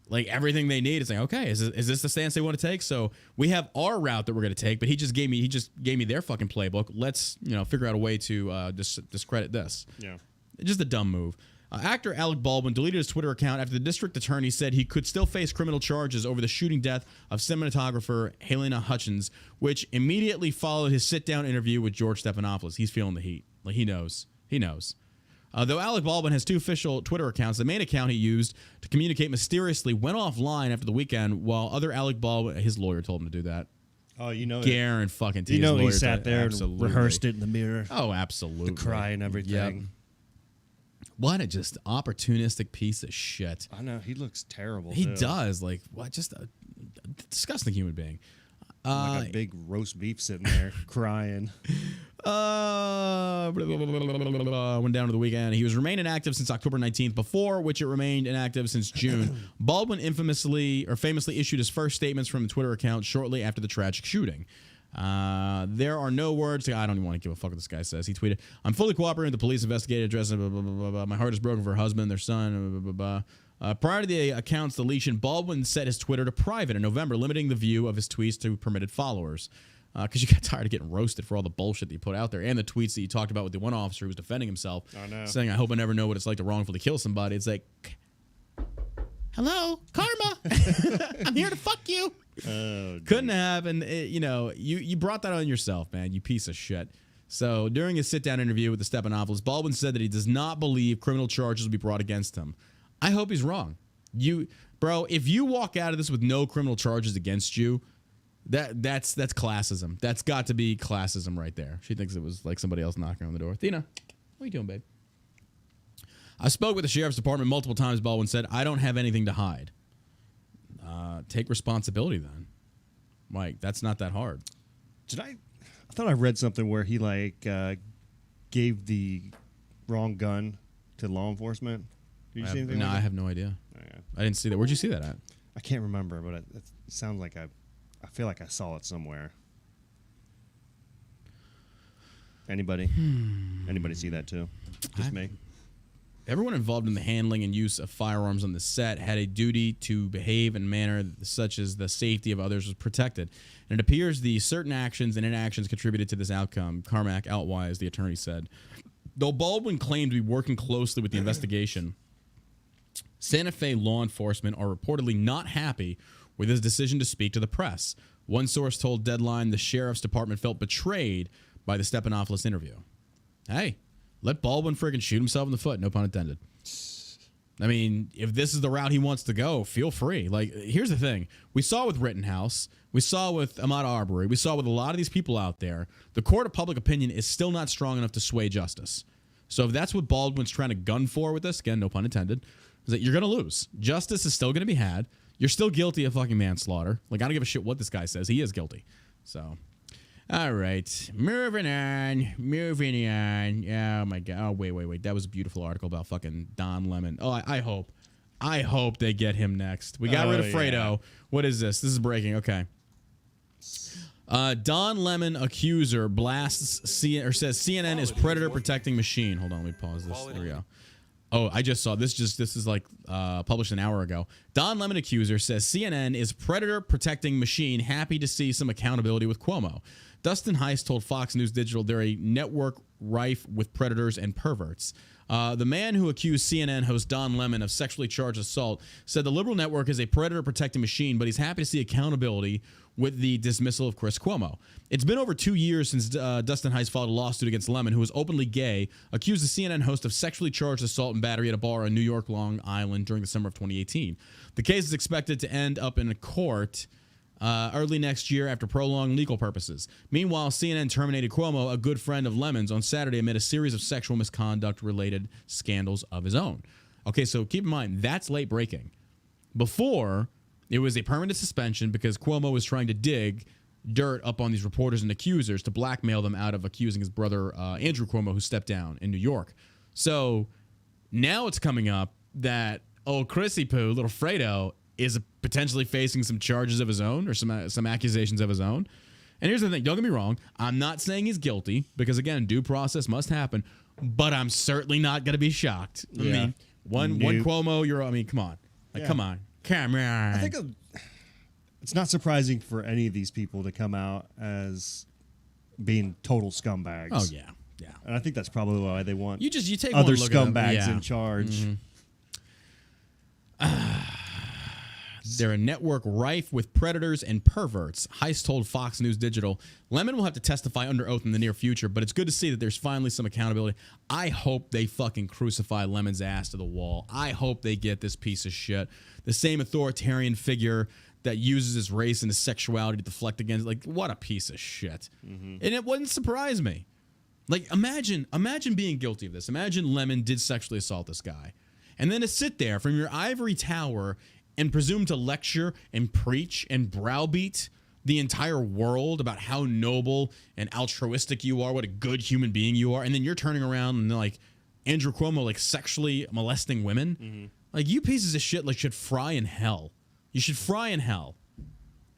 Speaker 2: like everything they need. It's like, okay, is this the stance they want to take? So we have our route that we're going to take, but he just gave me their fucking playbook. Let's figure out a way to discredit this.
Speaker 3: Yeah,
Speaker 2: just a dumb move. Actor Alec Baldwin deleted his Twitter account after the district attorney said he could still face criminal charges over the shooting death of cinematographer Helena Hutchins, which immediately followed his sit-down interview with George Stephanopoulos. He's feeling the heat. Like, he knows. He knows. Though Alec Baldwin has two official Twitter accounts, the main account he used to communicate mysteriously went offline after the weekend, while other Alec Baldwin, his lawyer told him to do that.
Speaker 3: Oh,
Speaker 2: Garen fucking T.
Speaker 3: You know, he sat there and rehearsed it in the mirror.
Speaker 2: Oh, absolutely.
Speaker 3: The cry and everything.
Speaker 2: Yep. What a just opportunistic piece of shit.
Speaker 3: I know. He looks terrible.
Speaker 2: He does. Like, what? Just a disgusting human being.
Speaker 3: Like a big roast beef sitting there crying.
Speaker 2: Went down to the weekend. He was remaining inactive since October 19th, before which it remained inactive since June. Baldwin famously issued his first statements from the Twitter account shortly after the tragic shooting. There are no words. I don't even want to give a fuck what this guy says. He tweeted, "I'm fully cooperating with the police investigative address. Blah, blah, blah, blah. My heart is broken for her husband, their son. Blah, blah, blah, blah." Prior to the account's deletion, Baldwin set his Twitter to private in November, limiting the view of his tweets to permitted followers. Because you got tired of getting roasted for all the bullshit that you put out there, and the tweets that you talked about with the one officer who was defending himself, saying, "I hope I never know what it's like to wrongfully kill somebody." It's like, hello, karma. I'm here to fuck you. Couldn't have, and you brought that on yourself, man. You piece of shit. So during his sit-down interview with the Stephanopoulos, Baldwin said that he does not believe criminal charges will be brought against him. I hope he's wrong. Bro, if you walk out of this with no criminal charges against you, that's classism. That's got to be classism right there. She thinks it was like somebody else knocking on the door. Thina, what are you doing, babe? I spoke with the sheriff's department multiple times, Baldwin said. I don't have anything to hide. Take responsibility then. Mike, that's not that hard.
Speaker 3: I thought I read something where he gave the wrong gun to law enforcement. Did you see anything?
Speaker 2: No,
Speaker 3: like that?
Speaker 2: I have no idea.
Speaker 3: Oh, yeah.
Speaker 2: I didn't see that. Where'd you see that at?
Speaker 3: I can't remember, but it sounds like I feel like I saw it somewhere. Anybody? Anybody see that too? Just me?
Speaker 2: Everyone involved in the handling and use of firearms on the set had a duty to behave in a manner such as the safety of others was protected. And it appears the certain actions and inactions contributed to this outcome, Carmack outwise, the attorney said. Though Baldwin claimed to be working closely with the investigation, Santa Fe law enforcement are reportedly not happy with his decision to speak to the press. One source told Deadline the sheriff's department felt betrayed by the Stephanopoulos interview. Hey, let Baldwin friggin' shoot himself in the foot, no pun intended. I mean, if this is the route he wants to go, feel free. Like, here's the thing. We saw with Rittenhouse. We saw with Ahmaud Arbery. We saw with a lot of these people out there. The court of public opinion is still not strong enough to sway justice. So if that's what Baldwin's trying to gun for with this, again, no pun intended, is that you're going to lose. Justice is still going to be had. You're still guilty of fucking manslaughter. Like, I don't give a shit what this guy says. He is guilty. So... all right, moving on. Oh, my God. Oh, wait. That was a beautiful article about fucking Don Lemon. Oh, I hope they get him next. We got rid of Fredo. Yeah. What is this? This is breaking. Okay. Don Lemon accuser blasts says CNN is predator protecting machine. Hold on, let me pause this. There we go. Oh, I just saw this. This is like published an hour ago. Don Lemon accuser says CNN is predator protecting machine. Happy to see some accountability with Cuomo. Dustin Heist told Fox News Digital they're a network rife with predators and perverts. The man who accused CNN host Don Lemon of sexually charged assault said the liberal network is a predator-protecting machine, but he's happy to see accountability with the dismissal of Chris Cuomo. It's been over 2 years since Dustin Heist filed a lawsuit against Lemon, who was openly gay, accused the CNN host of sexually charged assault and battery at a bar in New York, Long Island during the summer of 2018. The case is expected to end up in a court early next year after prolonged legal purposes. Meanwhile, CNN terminated Cuomo, a good friend of Lemon's, on Saturday amid a series of sexual misconduct-related scandals of his own. Okay, so keep in mind, that's late breaking. Before, it was a permanent suspension because Cuomo was trying to dig dirt up on these reporters and accusers to blackmail them out of accusing his brother, Andrew Cuomo, who stepped down in New York. So now it's coming up that old Chrissy Poo, little Fredo, is potentially facing some charges of his own or some accusations of his own. And here's the thing. Don't get me wrong. I'm not saying he's guilty because, again, due process must happen. But I'm certainly not going to be shocked. Yeah. I mean, one Cuomo, come on. Like, come on. Come on.
Speaker 3: I think it's not surprising for any of these people to come out as being total scumbags.
Speaker 2: Oh, yeah. Yeah.
Speaker 3: And I think that's probably why they want
Speaker 2: you take
Speaker 3: other
Speaker 2: one look
Speaker 3: scumbags in charge.
Speaker 2: They're a network rife with predators and perverts, Heist told Fox News Digital. Lemon will have to testify under oath in the near future, but it's good to see that there's finally some accountability. I hope they fucking crucify Lemon's ass to the wall. I hope they get this piece of shit. The same authoritarian figure that uses his race and his sexuality to deflect against. Like, what a piece of shit. And it wouldn't surprise me. Like, imagine being guilty of this. Imagine Lemon did sexually assault this guy. And then to sit there from your ivory tower and presume to lecture and preach and browbeat the entire world about how noble and altruistic you are, what a good human being you are, and then you're turning around and like Andrew Cuomo like sexually molesting women. Like, you pieces of shit like should fry in hell. You should fry in hell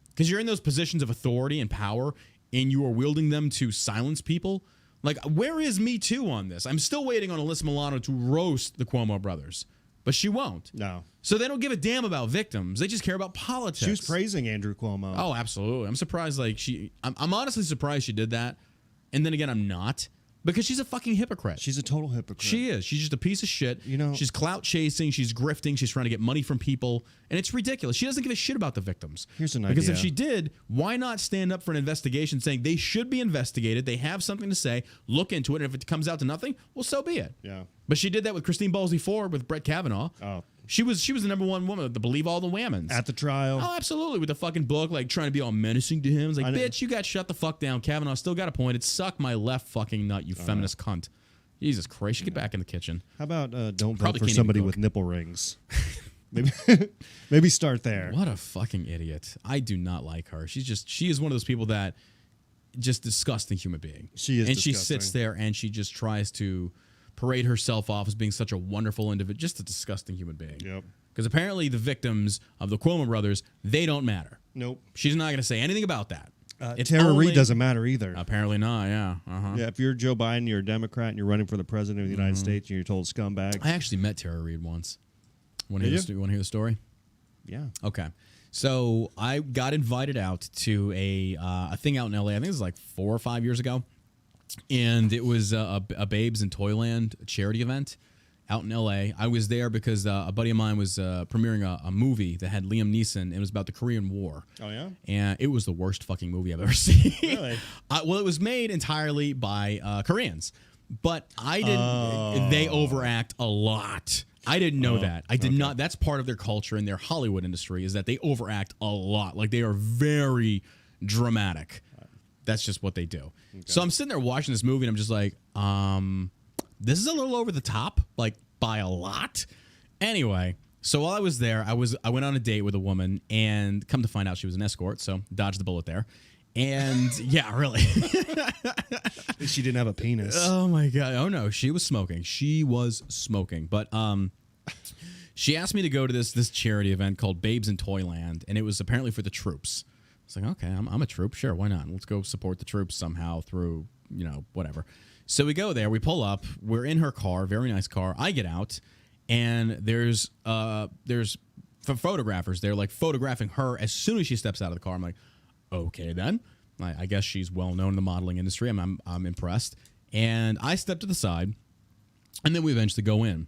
Speaker 2: because you're in those positions of authority and power and you are wielding them to silence people. Like, where is Me Too on this? I'm still waiting on Alyssa Milano to roast the Cuomo brothers. But she won't. No. So they don't give a damn about victims. They just care about politics.
Speaker 3: She was praising Andrew Cuomo.
Speaker 2: Oh, absolutely. I'm surprised. Like I'm honestly surprised she did that. And then again, I'm not. Because she's a fucking hypocrite.
Speaker 3: She's a total hypocrite.
Speaker 2: She is. She's just a piece of shit. You know, she's clout chasing. She's grifting. She's trying to get money from people. And it's ridiculous. She doesn't give a shit about the victims.
Speaker 3: Here's an idea.
Speaker 2: Because if she did, why not stand up for an investigation saying they should be investigated? They have something to say. Look into it. And if it comes out to nothing, well, so be it.
Speaker 3: Yeah.
Speaker 2: But she did that with Christine Ballsy Ford with Brett Kavanaugh.
Speaker 3: Oh.
Speaker 2: She was the number one woman to believe all the whammons.
Speaker 3: At the trial.
Speaker 2: Oh, absolutely. With the fucking book, like trying to be all menacing to him. It's like, bitch, you got shut the fuck down. Kavanaugh still got a point. It suck my left fucking nut, you feminist cunt. Jesus Christ, you get back in the kitchen.
Speaker 3: How about don't vote for somebody with nipple rings? Maybe start there.
Speaker 2: What a fucking idiot. I do not like her. She is one of those people that just disgusting human being.
Speaker 3: She is
Speaker 2: and
Speaker 3: disgusting.
Speaker 2: She sits there and she just tries to parade herself off as being such a wonderful individual. Just a disgusting human being.
Speaker 3: Yep.
Speaker 2: Because apparently the victims of the Cuomo brothers, they don't matter.
Speaker 3: Nope.
Speaker 2: She's not going to say anything about that.
Speaker 3: Tara Reid doesn't matter either.
Speaker 2: Apparently not, yeah. Uh-huh.
Speaker 3: Yeah, if you're Joe Biden, you're a Democrat, and you're running for the president of the United States, and you're told scumbag.
Speaker 2: I actually met Tara Reid once. Want to hear the story?
Speaker 3: Yeah.
Speaker 2: Okay. So I got invited out to a thing out in LA. I think it was like 4 or 5 years ago. And it was a Babes in Toyland charity event out in LA. I was there because a buddy of mine was premiering a movie that had Liam Neeson, and it was about the Korean War.
Speaker 3: Oh, yeah?
Speaker 2: And it was the worst fucking movie I've ever seen.
Speaker 3: Really?
Speaker 2: Well, it was made entirely by Koreans, but I didn't. They overact a lot. I didn't know that. I did not. That's part of their culture in their Hollywood industry is that they overact a lot. Like they are very dramatic. That's just what they do. Okay. So I'm sitting there watching this movie and I'm just like, this is a little over the top, like by a lot. Anyway, so while I was there, I went on a date with a woman and come to find out she was an escort. So dodged the bullet there. And yeah, really.
Speaker 3: She didn't have a penis.
Speaker 2: Oh my God. Oh no, she was smoking. But she asked me to go to this charity event called Babes in Toyland, and it was apparently for the troops. It's like, okay, I'm a troop. Sure, why not? Let's go support the troops somehow through, whatever. So we go there, we pull up, we're in her car, very nice car. I get out, and there's photographers. They're like photographing her as soon as she steps out of the car. I'm like, okay then. I guess she's well known in the modeling industry. I'm impressed. And I step to the side, and then we eventually go in.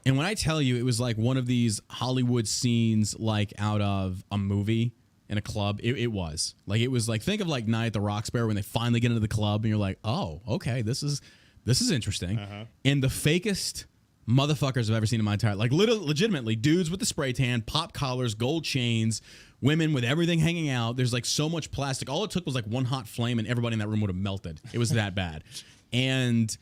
Speaker 2: And when I tell you, it was like one of these Hollywood scenes, like out of a movie in a club. It was like, think of like Night at the Roxbury when they finally get into the club, and you're like, oh, okay, this is interesting. Uh-huh. And the fakest motherfuckers I've ever seen in my entire, like legitimately dudes with the spray tan, pop collars, gold chains, women with everything hanging out. There's like so much plastic. All it took was like one hot flame and everybody in that room would have melted. It was that bad. And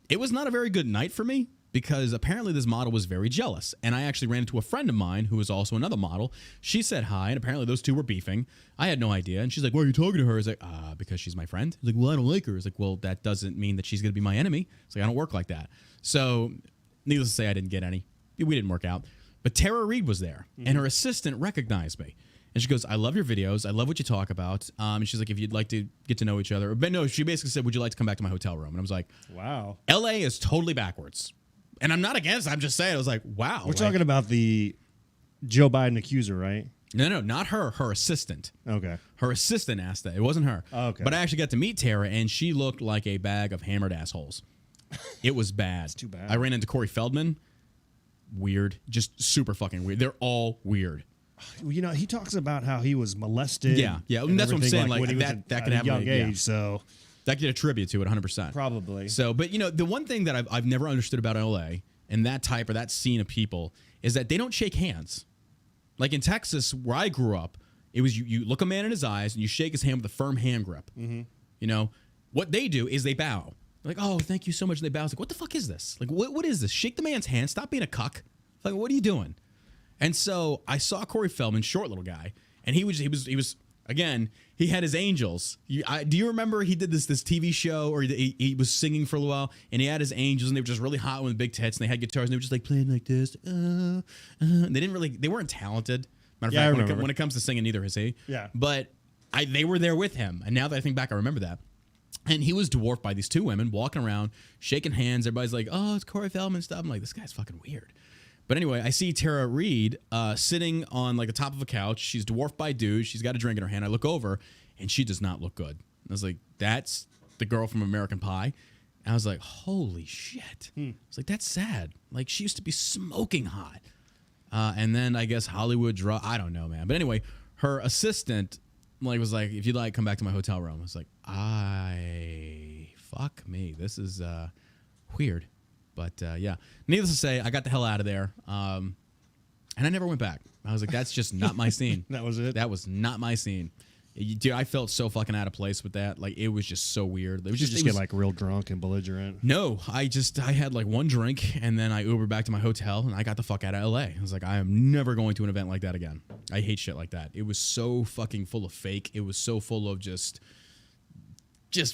Speaker 2: it was not a very good night for me because apparently this model was very jealous. And I actually ran into a friend of mine who was also another model. She said hi, and apparently those two were beefing. I had no idea. And she's like, why are you talking to her? I was like, because she's my friend. He's like, well, I don't like her. I was like, well, that doesn't mean that she's going to be my enemy. It's like, I don't work like that. So needless to say, I didn't get any. We didn't work out. But Tara Reid was there, and her assistant recognized me. And she goes, I love your videos. I love what you talk about. And she's like, if you'd like to get to know each other. But no, she basically said, would you like to come back to my hotel room? And I was like,
Speaker 3: wow.
Speaker 2: LA is totally backwards. And I'm not against it. I'm just saying. I was like, wow.
Speaker 3: We're talking about the Joe Biden accuser, right?
Speaker 2: No, not her. Her assistant.
Speaker 3: Okay.
Speaker 2: Her assistant asked that. It wasn't her.
Speaker 3: Okay.
Speaker 2: But I actually got to meet Tara, and she looked like a bag of hammered assholes. It was bad.
Speaker 3: It's too bad.
Speaker 2: I ran into Corey Feldman. Weird. Just super fucking weird. They're all weird.
Speaker 3: He talks about how he was molested.
Speaker 2: Yeah. And that's what I'm saying. Like that could have
Speaker 3: a young age.
Speaker 2: Yeah.
Speaker 3: So
Speaker 2: that could attribute to it 100%.
Speaker 3: Probably.
Speaker 2: So, but the one thing that I've never understood about LA and that type or that scene of people is that they don't shake hands. Like in Texas, where I grew up, it was you look a man in his eyes and you shake his hand with a firm hand grip. Mm-hmm. What they do is they bow. Like, oh, thank you so much. And they bow. It's like, what the fuck is this? Like, what is this? Shake the man's hand. Stop being a cuck. Like, what are you doing? And so I saw Corey Feldman, short little guy, and he was again, he had his angels. Do you remember he did this TV show, or he was singing for a little while, and he had his angels, and they were just really hot with big tits, and they had guitars, and they were just like playing like this. And they weren't talented. Matter of fact, when it comes to singing, neither is he.
Speaker 3: Yeah.
Speaker 2: But they were there with him, and now that I think back, I remember that. And he was dwarfed by these two women walking around, shaking hands. Everybody's like, oh, it's Corey Feldman stuff. I'm like, this guy's fucking weird. But anyway, I see Tara Reid sitting on like the top of a couch. She's dwarfed by dudes. She's got a drink in her hand. I look over, and she does not look good. I was like, that's the girl from American Pie. And I was like, holy shit. I was like, that's sad. Like, she used to be smoking hot. And then I guess Hollywood I don't know, man. But anyway, her assistant was like, if you'd like, come back to my hotel room. I was like, fuck me. This is weird. But yeah, needless to say, I got the hell out of there, and I never went back. I was like, that's just not my scene.
Speaker 3: That was it?
Speaker 2: That was not my scene. Dude, I felt so fucking out of place with that. Like, it was just so weird. It was
Speaker 3: Just get like real drunk and belligerent.
Speaker 2: No, I had like one drink, and then I Ubered back to my hotel, and I got the fuck out of LA. I was like, I am never going to an event like that again. I hate shit like that. It was so fucking full of fake. It was so full of just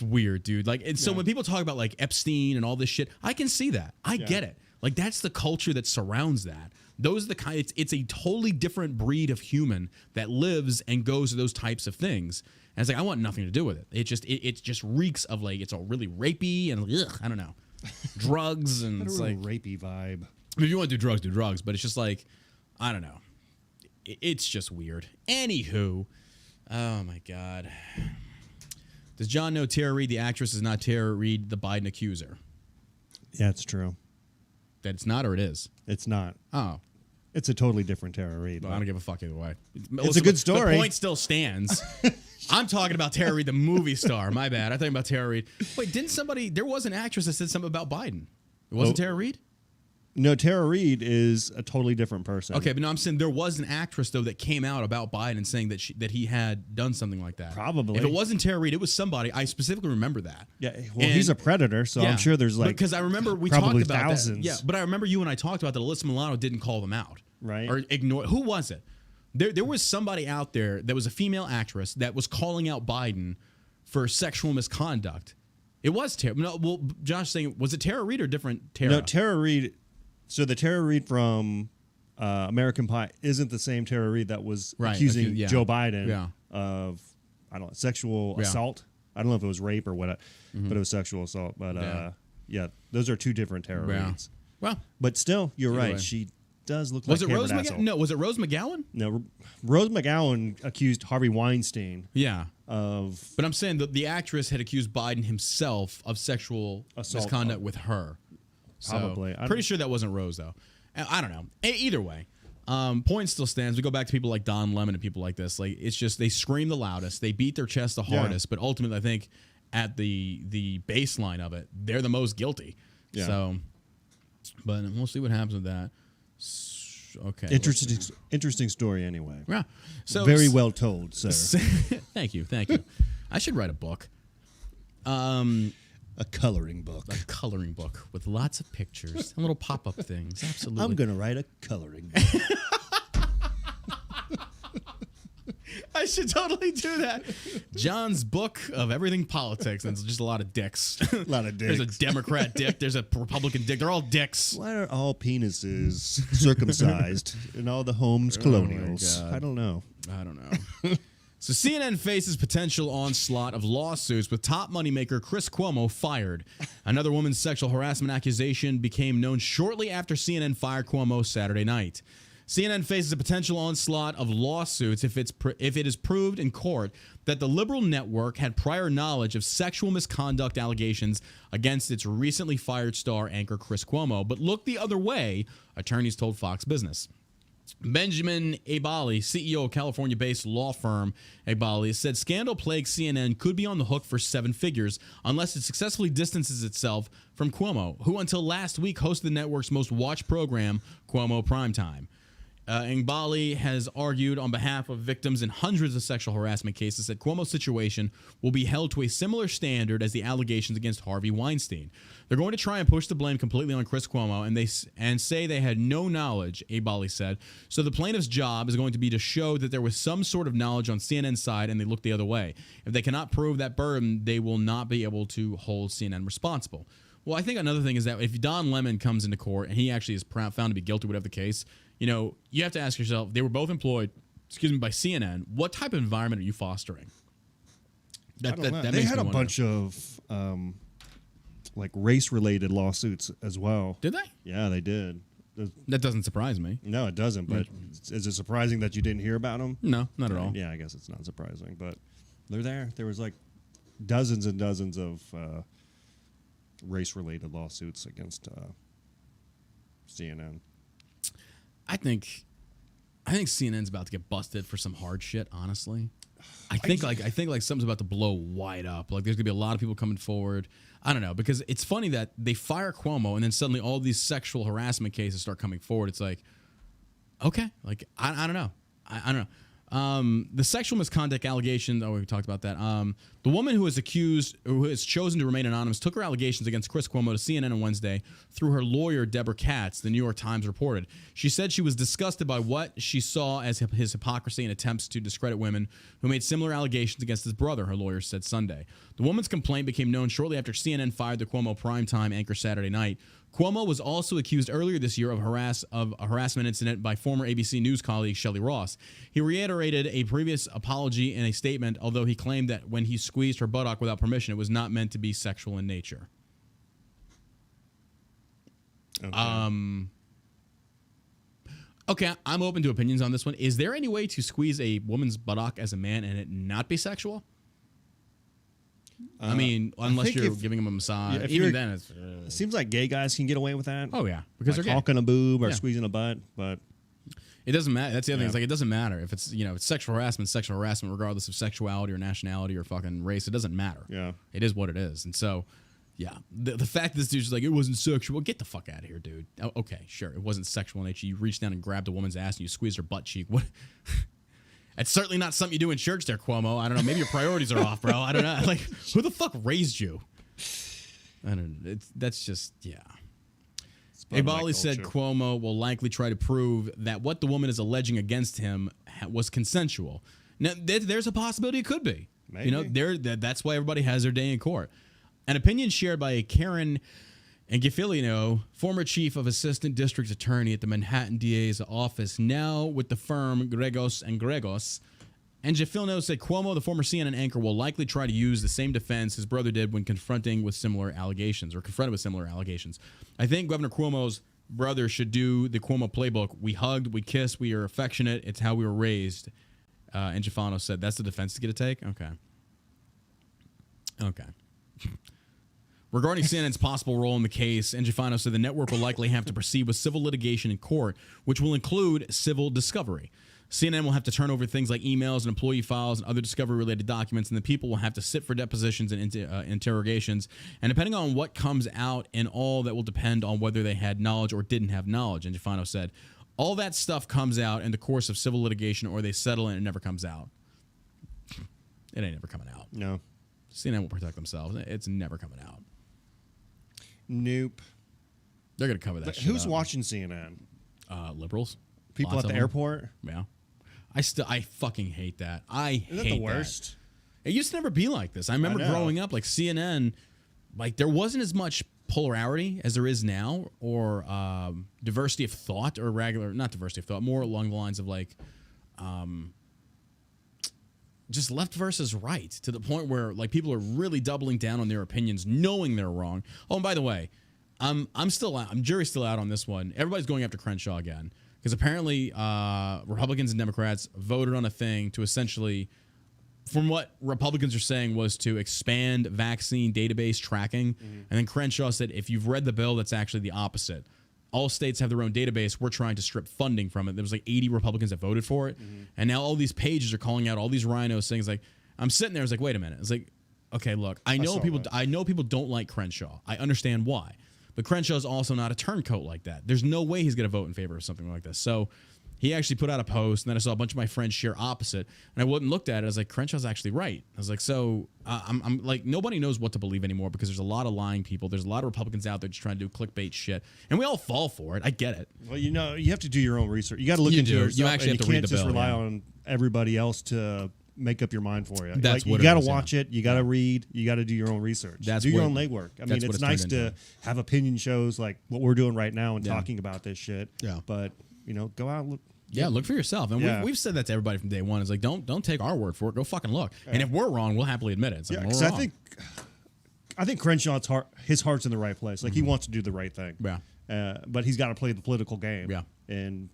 Speaker 2: weird, dude. Like, and so when people talk about like Epstein and all this shit, I can see that. I get it. Like, that's the culture that surrounds that. Those are the kind. It's a totally different breed of human that lives and goes to those types of things. And it's like, I want nothing to do with it. It just reeks of like, it's all really rapey and I don't know, drugs and it's like
Speaker 3: rapey vibe.
Speaker 2: I mean, if you want to do drugs, but it's just like, I don't know. It's just weird. Anywho, oh my God. Does John know Tara Reid, the actress, is not Tara Reid, the Biden accuser?
Speaker 3: Yeah, it's true.
Speaker 2: That it's not, or it is?
Speaker 3: It's not.
Speaker 2: Oh.
Speaker 3: It's a totally different Tara Reid.
Speaker 2: Well, I don't give a fuck either way.
Speaker 3: It's a good story.
Speaker 2: The point still stands. I'm talking about Tara Reid, the movie star. My bad. I'm talking about Tara Reid. Wait, there was an actress that said something about Biden. It wasn't Tara Reid?
Speaker 3: No, Tara Reid is a totally different person.
Speaker 2: Okay, but no, I'm saying there was an actress, though, that came out about Biden saying that he had done something like that.
Speaker 3: Probably.
Speaker 2: If it wasn't Tara Reid, it was somebody. I specifically remember that.
Speaker 3: Yeah, well, he's a predator, so I'm sure there's like
Speaker 2: because I remember we
Speaker 3: probably
Speaker 2: talked about
Speaker 3: thousands.
Speaker 2: that. Yeah, but I remember you and I talked about that. Alyssa Milano didn't call them out.
Speaker 3: Right.
Speaker 2: Or ignore. Who was it? There was somebody out there that was a female actress that was calling out Biden for sexual misconduct. It was Tara. No, well, Josh saying, was it Tara Reid or different Tara?
Speaker 3: No, Tara Reid. So the Tara Reid from American Pie isn't the same Tara Reid that was accusing Joe Biden of, I don't know, sexual assault. I don't know if it was rape or what, but it was sexual assault. But those are two different Tara Reids.
Speaker 2: Well,
Speaker 3: but still, you're right.
Speaker 2: Way.
Speaker 3: She does look
Speaker 2: was
Speaker 3: like
Speaker 2: it
Speaker 3: Cameron
Speaker 2: Rose
Speaker 3: Asshole.
Speaker 2: McGowan? No, was it Rose McGowan?
Speaker 3: No, Rose McGowan accused Harvey Weinstein.
Speaker 2: Yeah.
Speaker 3: Of.
Speaker 2: But I'm saying that the actress had accused Biden himself of sexual misconduct with her.
Speaker 3: Probably.
Speaker 2: So, pretty sure that wasn't Rose, though. I don't know. Either way, point still stands. We go back to people like Don Lemon and people like this. Like, it's just they scream the loudest, they beat their chest the hardest, but ultimately, I think at the baseline of it, they're the most guilty. Yeah. So, but we'll see what happens with that. Okay.
Speaker 3: Interesting story, anyway.
Speaker 2: Yeah. So
Speaker 3: very well told, sir.
Speaker 2: Thank you. I should write a book.
Speaker 3: A coloring book.
Speaker 2: A coloring book with lots of pictures and little pop-up things. Absolutely.
Speaker 3: I'm going to write a coloring book.
Speaker 2: I should totally do that. John's book of everything politics, and it's just a lot of dicks.
Speaker 3: A lot of dicks.
Speaker 2: There's a Democrat dick. There's a Republican dick. They're all dicks.
Speaker 3: Why are all penises circumcised in all the homes colonials?
Speaker 2: Oh,
Speaker 3: I don't know.
Speaker 2: So CNN faces potential onslaught of lawsuits with top moneymaker Chris Cuomo fired. Another woman's sexual harassment accusation became known shortly after CNN fired Cuomo Saturday night. CNN faces a potential onslaught of lawsuits if it is proved in court that the liberal network had prior knowledge of sexual misconduct allegations against its recently fired star anchor Chris Cuomo, but looked the other way, attorneys told Fox Business. Benjamin Abali, CEO of California-based law firm Abali, said scandal-plagued CNN could be on the hook for 7 figures unless it successfully distances itself from Cuomo, who until last week hosted the network's most watched program, Cuomo Primetime. Ngbali has argued on behalf of victims in hundreds of sexual harassment cases that Cuomo's situation will be held to a similar standard as the allegations against Harvey Weinstein. They're going to try and push the blame completely on Chris Cuomo and say they had no knowledge, Abali said. So the plaintiff's job is going to be to show that there was some sort of knowledge on CNN's side and they looked the other way. If they cannot prove that burden, they will not be able to hold CNN responsible. Well, I think another thing is that if Don Lemon comes into court and he actually is found to be guilty, whatever the case, you have to ask yourself, they were both employed, by CNN. What type of environment are you fostering?
Speaker 3: They had a bunch of race-related lawsuits as well.
Speaker 2: Did they?
Speaker 3: Yeah, they did.
Speaker 2: That doesn't surprise me.
Speaker 3: No, it doesn't. But is it surprising that you didn't hear about them?
Speaker 2: No, not at all.
Speaker 3: Yeah, I guess it's not surprising. But they're there. There was dozens and dozens of race-related lawsuits against CNN.
Speaker 2: I think CNN's about to get busted for some hard shit, honestly. I think something's about to blow wide up. Like there's gonna be a lot of people coming forward. I don't know, because it's funny that they fire Cuomo and then suddenly all these sexual harassment cases start coming forward. It's like, okay, like I don't know. I don't know. The sexual misconduct allegation, we talked about that. The woman who has chosen to remain anonymous, took her allegations against Chris Cuomo to CNN on Wednesday through her lawyer, Deborah Katz, the New York Times reported. She said she was disgusted by what she saw as his hypocrisy and attempts to discredit women who made similar allegations against his brother, her lawyer said Sunday. The woman's complaint became known shortly after CNN fired the Cuomo primetime anchor Saturday night. Cuomo was also accused earlier this year of a harassment incident by former ABC News colleague Shelley Ross. He reiterated a previous apology in a statement, although he claimed that when he squeezed her buttock without permission, it was not meant to be sexual in nature. Okay, I'm open to opinions on this one. Is there any way to squeeze a woman's buttock as a man and it not be sexual? I mean, unless you're giving him a massage.
Speaker 3: Yeah,
Speaker 2: even then,
Speaker 3: it seems like gay guys can get away with that.
Speaker 2: Oh, yeah. Because
Speaker 3: like
Speaker 2: they're gay.
Speaker 3: honking a boob or squeezing a butt, but
Speaker 2: it doesn't matter. That's the other thing. It's like, it doesn't matter. If it's, it's sexual harassment, regardless of sexuality or nationality or fucking race. It doesn't matter.
Speaker 3: Yeah.
Speaker 2: It is what it is. And so, yeah. The fact that this dude's like, it wasn't sexual. Get the fuck out of here, dude. Okay, sure. It wasn't sexual in nature. You reached down and grabbed a woman's ass and you squeezed her butt cheek. What? It's certainly not something you do in church there, Cuomo. I don't know. Maybe your priorities are off, bro. I don't know. Like, who the fuck raised you? I don't know. That's just, yeah. Abali said Cuomo will likely try to prove that what the woman is alleging against him was consensual. Now, there's a possibility it could be.
Speaker 3: Maybe.
Speaker 2: That's why everybody has their day in court. An opinion shared by Karen Angifilino, former chief of assistant district attorney at the Manhattan DA's office, now with the firm Gregos and Gregos. Angifilino said Cuomo, the former CNN anchor, will likely try to use the same defense his brother did when confronted with similar allegations. I think Governor Cuomo's brother should do the Cuomo playbook. We hugged, we kissed, we are affectionate. It's how we were raised. Angifilino said that's the defense to get a take? Okay. Regarding CNN's possible role in the case, Angifano said the network will likely have to proceed with civil litigation in court, which will include civil discovery. CNN will have to turn over things like emails and employee files and other discovery-related documents, and the people will have to sit for depositions and interrogations. And depending on what comes out and all, that will depend on whether they had knowledge or didn't have knowledge, Angifano said. All that stuff comes out in the course of civil litigation, or they settle and it never comes out. It ain't never coming out.
Speaker 3: No.
Speaker 2: CNN will protect themselves. It's never coming out.
Speaker 3: Nope.
Speaker 2: They're going to cover that shit
Speaker 3: Who's
Speaker 2: up.
Speaker 3: watching CNN?
Speaker 2: Liberals.
Speaker 3: People
Speaker 2: Lots
Speaker 3: at the airport?
Speaker 2: Yeah. I fucking hate that.
Speaker 3: Isn't that the worst?
Speaker 2: It used to never be like this. I remember growing up, like CNN, like there wasn't as much polarity as there is now, or diversity of thought, or not diversity of thought, more along the lines of like just left versus right, to the point where like people are really doubling down on their opinions, knowing they're wrong. Oh, and by the way, I'm jury's still out on this one. Everybody's going after Crenshaw again because apparently Republicans and Democrats voted on a thing to essentially, from what Republicans are saying, was to expand vaccine database tracking. And then Crenshaw said, if you've read the bill, that's actually the opposite. All states have their own database. We're trying to strip funding from it. There was like 80 Republicans that voted for it. And now all these pages are calling out all these rhinos things. Like, I'm sitting there, I was like, wait a minute. It's like, okay, look, I know people don't like Crenshaw. I understand why. But Crenshaw's also not a turncoat like that. There's no way he's going to vote in favor of something like this. So he actually put out a post, and then I saw a bunch of my friends share opposite, and I went and looked at it. I was like, Crenshaw's actually right. I was like, so I'm like, nobody knows what to believe anymore because there's a lot of lying people. There's a lot of Republicans out there just trying to do clickbait shit, and we all fall for it. I get it.
Speaker 3: Well, you have to do your own research. You got to look into it.
Speaker 2: You actually have to read the bill.
Speaker 3: You can't just rely on everybody else to make up your mind for you.
Speaker 2: That's what
Speaker 3: you got to watch it. You got to read. You got to do your own research. Do your own legwork. I mean, it's nice to have opinion shows like what we're doing right now and talking about this shit.
Speaker 2: Yeah.
Speaker 3: But go out and look.
Speaker 2: Yeah, look for yourself. And we've said that to everybody from day one. It's like, don't take our word for it. Go fucking look. Yeah. And if we're wrong, we'll happily admit it. It's like,
Speaker 3: because I think Crenshaw's his heart's in the right place. Like he wants to do the right thing.
Speaker 2: Yeah.
Speaker 3: But he's got to play the political game.
Speaker 2: Yeah.
Speaker 3: And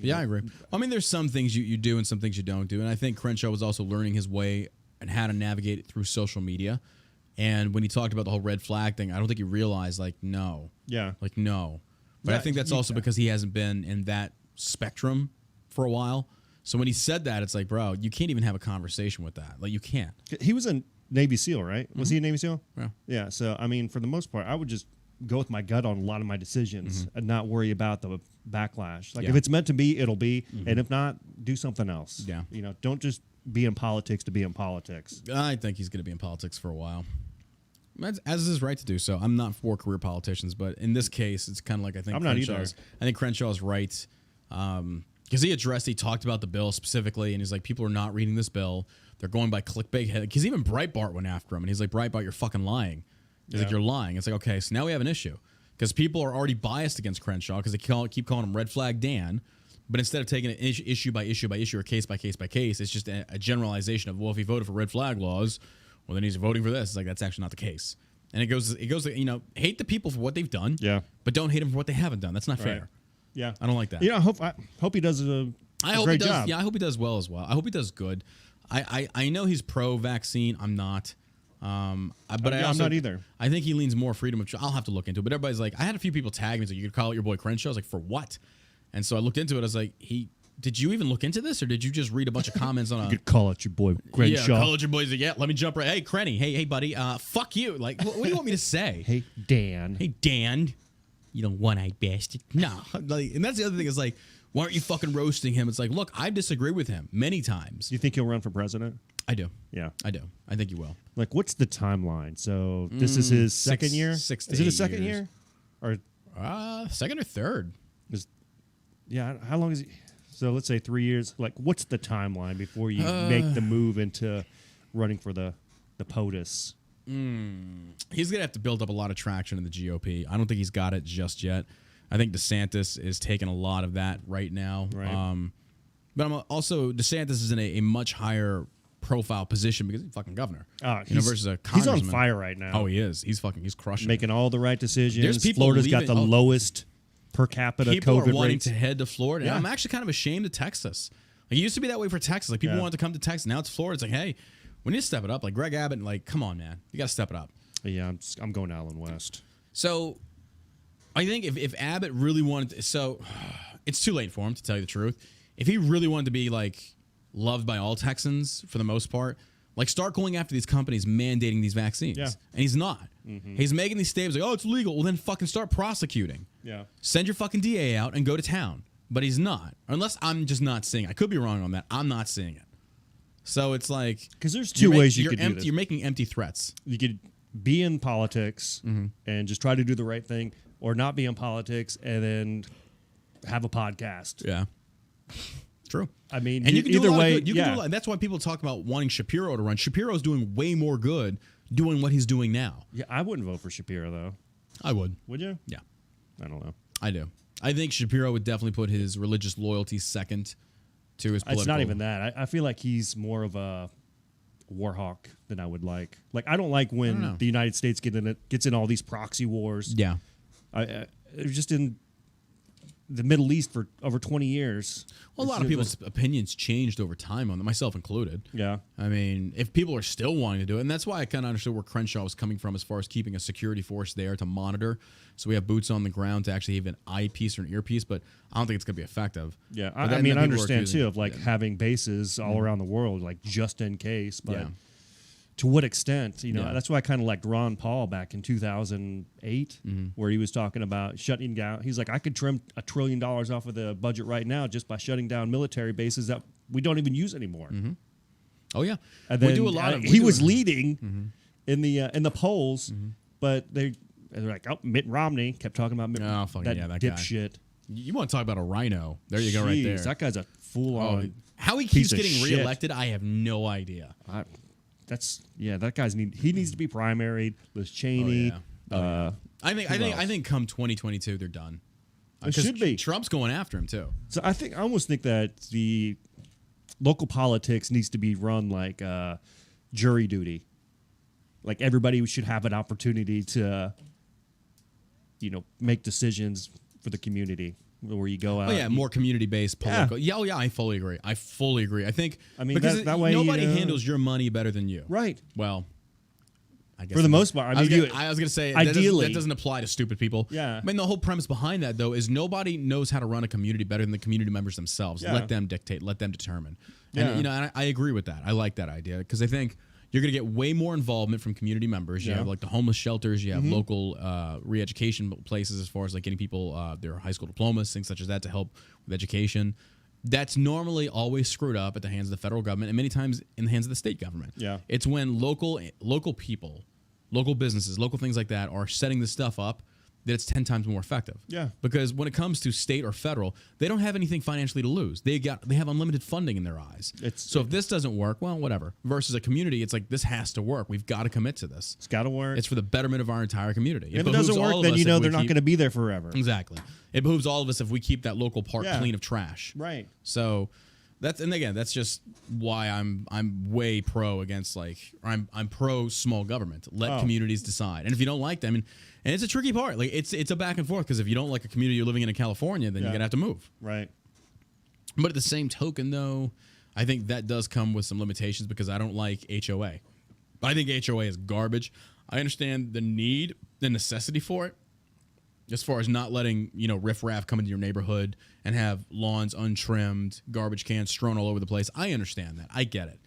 Speaker 2: I agree. I mean, there's some things you do and some things you don't do. And I think Crenshaw was also learning his way and how to navigate it through social media. And when he talked about the whole red flag thing, I don't think he realized, no. Yeah. No. But I think that's also because he hasn't been in that spectrum for a while. So when he said that, it's like, bro, you can't even have a conversation with that. Like, you can't.
Speaker 3: He was a Navy SEAL, right? Was he a Navy SEAL?
Speaker 2: Yeah.
Speaker 3: Yeah. So, I mean, for the most part, I would just go with my gut on a lot of my decisions and not worry about the backlash. Like, if it's meant to be, it'll be. And if not, do something else.
Speaker 2: Yeah.
Speaker 3: You know, don't just be in politics to be in politics.
Speaker 2: I think he's going to be in politics for a while. As is his right to do so. I'm not for career politicians, but in this case, it's kind of like I think Crenshaw's right. Because he talked about the bill specifically, and he's like, people are not reading this bill. They're going by clickbait. Because even Breitbart went after him, and he's like, Breitbart, you're fucking lying. He's like, you're lying. It's like, okay, so now we have an issue. Because people are already biased against Crenshaw because they keep calling him Red Flag Dan. But instead of taking it issue by issue by issue or case by case by case, it's just a generalization of, well, if he voted for red flag laws, well, then he's voting for this. It's like, that's actually not the case. And it goes, you know, hate the people for what they've done, but don't hate them for what they haven't done. That's not fair.
Speaker 3: Yeah,
Speaker 2: I don't like that.
Speaker 3: You know, I hope he does a great job.
Speaker 2: Yeah, I hope he does well as well. I hope he does good. I know he's pro-vaccine. I'm not. But I'm
Speaker 3: not either.
Speaker 2: I think he leans more freedom of choice. I'll have to look into it. But everybody's like, I had a few people tag me. So you could call it your boy Crenshaw. I was like, for what? And so I looked into it. I was like, did you even look into this, or did you just read a bunch of comments on a?
Speaker 3: You could call it your boy Crenshaw.
Speaker 2: Yeah, call it your boy. Yeah, let me jump right. Hey, Crenny. Hey, buddy. Fuck you. Like, what do you want me to say?
Speaker 3: Hey, Dan.
Speaker 2: Hey, Dan. You don't one-eyed bastard. No. Like, and that's the other thing is like, why aren't you fucking roasting him? It's like, look, I disagree with him many times.
Speaker 3: Do you think he'll run for president?
Speaker 2: I do.
Speaker 3: Yeah.
Speaker 2: I do. I think he will.
Speaker 3: Like, what's the timeline? So this is his second year? Is it his second year? Or
Speaker 2: second or third?
Speaker 3: Yeah, how long is he? So let's say 3 years. Like, what's the timeline before you make the move into running for the POTUS?
Speaker 2: He's going to have to build up a lot of traction in the GOP. I don't think he's got it just yet. I think DeSantis is taking a lot of that right now.
Speaker 3: Right.
Speaker 2: But I'm also, DeSantis is in a much higher profile position because he's fucking governor. Versus a congressman.
Speaker 3: He's on fire right now.
Speaker 2: Oh, he is. He's crushing
Speaker 3: Making all the right decisions.
Speaker 2: There's people
Speaker 3: Florida's got the lowest per capita
Speaker 2: people
Speaker 3: COVID
Speaker 2: are wanting
Speaker 3: rates.
Speaker 2: to head to Florida.
Speaker 3: Yeah.
Speaker 2: And I'm actually kind of ashamed of Texas. Like, it used to be that way for Texas. Like, people wanted to come to Texas. Now it's Florida. It's like, hey, we need to step it up. Like, Greg Abbott, like, come on, man. You got to step it up.
Speaker 3: Yeah, I'm going Allen West.
Speaker 2: So I think if Abbott really wanted to, so it's too late for him, to tell you the truth. If he really wanted to be, like, loved by all Texans for the most part, like, start going after these companies mandating these vaccines.
Speaker 3: Yeah.
Speaker 2: And he's not. He's making these statements like, oh, it's legal. Well, then fucking start prosecuting.
Speaker 3: Yeah.
Speaker 2: Send your fucking DA out and go to town. But he's not. Unless I'm just not seeing it. I could be wrong on that. I'm not seeing it. So it's like...
Speaker 3: Because there's two ways you could do this.
Speaker 2: You're making empty threats.
Speaker 3: You could be in politics and just try to do the right thing, or not be in politics and then have a podcast.
Speaker 2: Yeah. True.
Speaker 3: I mean,
Speaker 2: and you can
Speaker 3: either
Speaker 2: do a lot
Speaker 3: way,
Speaker 2: of good. You can do a lot. And that's why people talk about wanting Shapiro to run. Shapiro's doing way more good doing what he's doing now.
Speaker 3: Yeah, I wouldn't vote for Shapiro, though.
Speaker 2: I would.
Speaker 3: Would you?
Speaker 2: Yeah.
Speaker 3: I don't know.
Speaker 2: I do. I think Shapiro would definitely put his religious loyalty second to his political.
Speaker 3: It's not even that. I feel like he's more of a war hawk than I would like. Like, I don't like when the United States gets in all these proxy wars.
Speaker 2: Yeah.
Speaker 3: It was just in the Middle East for over 20 years.
Speaker 2: Well, a lot of people's opinions changed over time on them, myself included.
Speaker 3: Yeah.
Speaker 2: I mean, if people are still wanting to do it, and that's why I kind of understood where Crenshaw was coming from as far as keeping a security force there to monitor. So we have boots on the ground to actually have an eyepiece or an earpiece, but I don't think it's going to be effective.
Speaker 3: Yeah. I mean, I understand, too, of like having bases all around the world, like just in case. But to what extent? You know, that's why I kind of liked Ron Paul back in 2008, where he was talking about shutting down. He's like, I could trim $1 trillion off of the budget right now just by shutting down military bases that we don't even use anymore.
Speaker 2: Oh yeah,
Speaker 3: and then
Speaker 2: we do a lot of.
Speaker 3: He was leading in the polls, but they're like, oh, Mitt Romney kept talking about that dipshit.
Speaker 2: You want to talk about a rhino? There you go, right there.
Speaker 3: That guy's a fool on.
Speaker 2: How he keeps getting reelected, I have no idea.
Speaker 3: That guy's he needs to be primaried. Liz Cheney.
Speaker 2: I think come 2022 they're done.
Speaker 3: It should be.
Speaker 2: Trump's going after him too.
Speaker 3: So I almost think that the local politics needs to be run like jury duty. Like, everybody should have an opportunity to, make decisions for the community. Where you go out.
Speaker 2: Oh yeah, more community-based political. Yeah, I fully agree. I think.
Speaker 3: I mean,
Speaker 2: because
Speaker 3: that way
Speaker 2: nobody handles your money better than you.
Speaker 3: Right.
Speaker 2: Well, I guess
Speaker 3: For the most part,
Speaker 2: I was going to say,
Speaker 3: ideally,
Speaker 2: that doesn't apply to stupid people.
Speaker 3: Yeah.
Speaker 2: I mean, the whole premise behind that, though, is nobody knows how to run a community better than the community members themselves.
Speaker 3: Yeah.
Speaker 2: Let them dictate. Let them determine.
Speaker 3: Yeah.
Speaker 2: And, and I agree with that. I like that idea because I think you're going to get way more involvement from community members. You have like the homeless shelters. You have local re-education places as far as like getting people their high school diplomas, things such as that to help with education. That's normally always screwed up at the hands of the federal government and many times in the hands of the state government.
Speaker 3: Yeah.
Speaker 2: It's when local people, local businesses, local things like that are setting this stuff up that it's 10 times more effective.
Speaker 3: Yeah.
Speaker 2: Because when it comes to state or federal, they don't have anything financially to lose. They have unlimited funding in their eyes. So if this doesn't work, well, whatever. Versus a community, it's like this has to work. We've got to commit to this.
Speaker 3: It's got to work.
Speaker 2: It's for the betterment of our entire community.
Speaker 3: If it doesn't work, then they're not going to be there forever.
Speaker 2: Exactly. It behooves all of us if we keep that local park clean of trash.
Speaker 3: Right.
Speaker 2: So that's just why I'm way pro against I'm pro small government. Let communities decide. And if you don't like them, and it's a tricky part. Like it's a back and forth because if you don't like a community you're living in California, then you're gonna have to move.
Speaker 3: Right.
Speaker 2: But at the same token, though, I think that does come with some limitations because I don't like HOA. I think HOA is garbage. I understand the need, the necessity for it. As far as not letting, riffraff come into your neighborhood and have lawns untrimmed, garbage cans strewn all over the place. I understand that. I get it.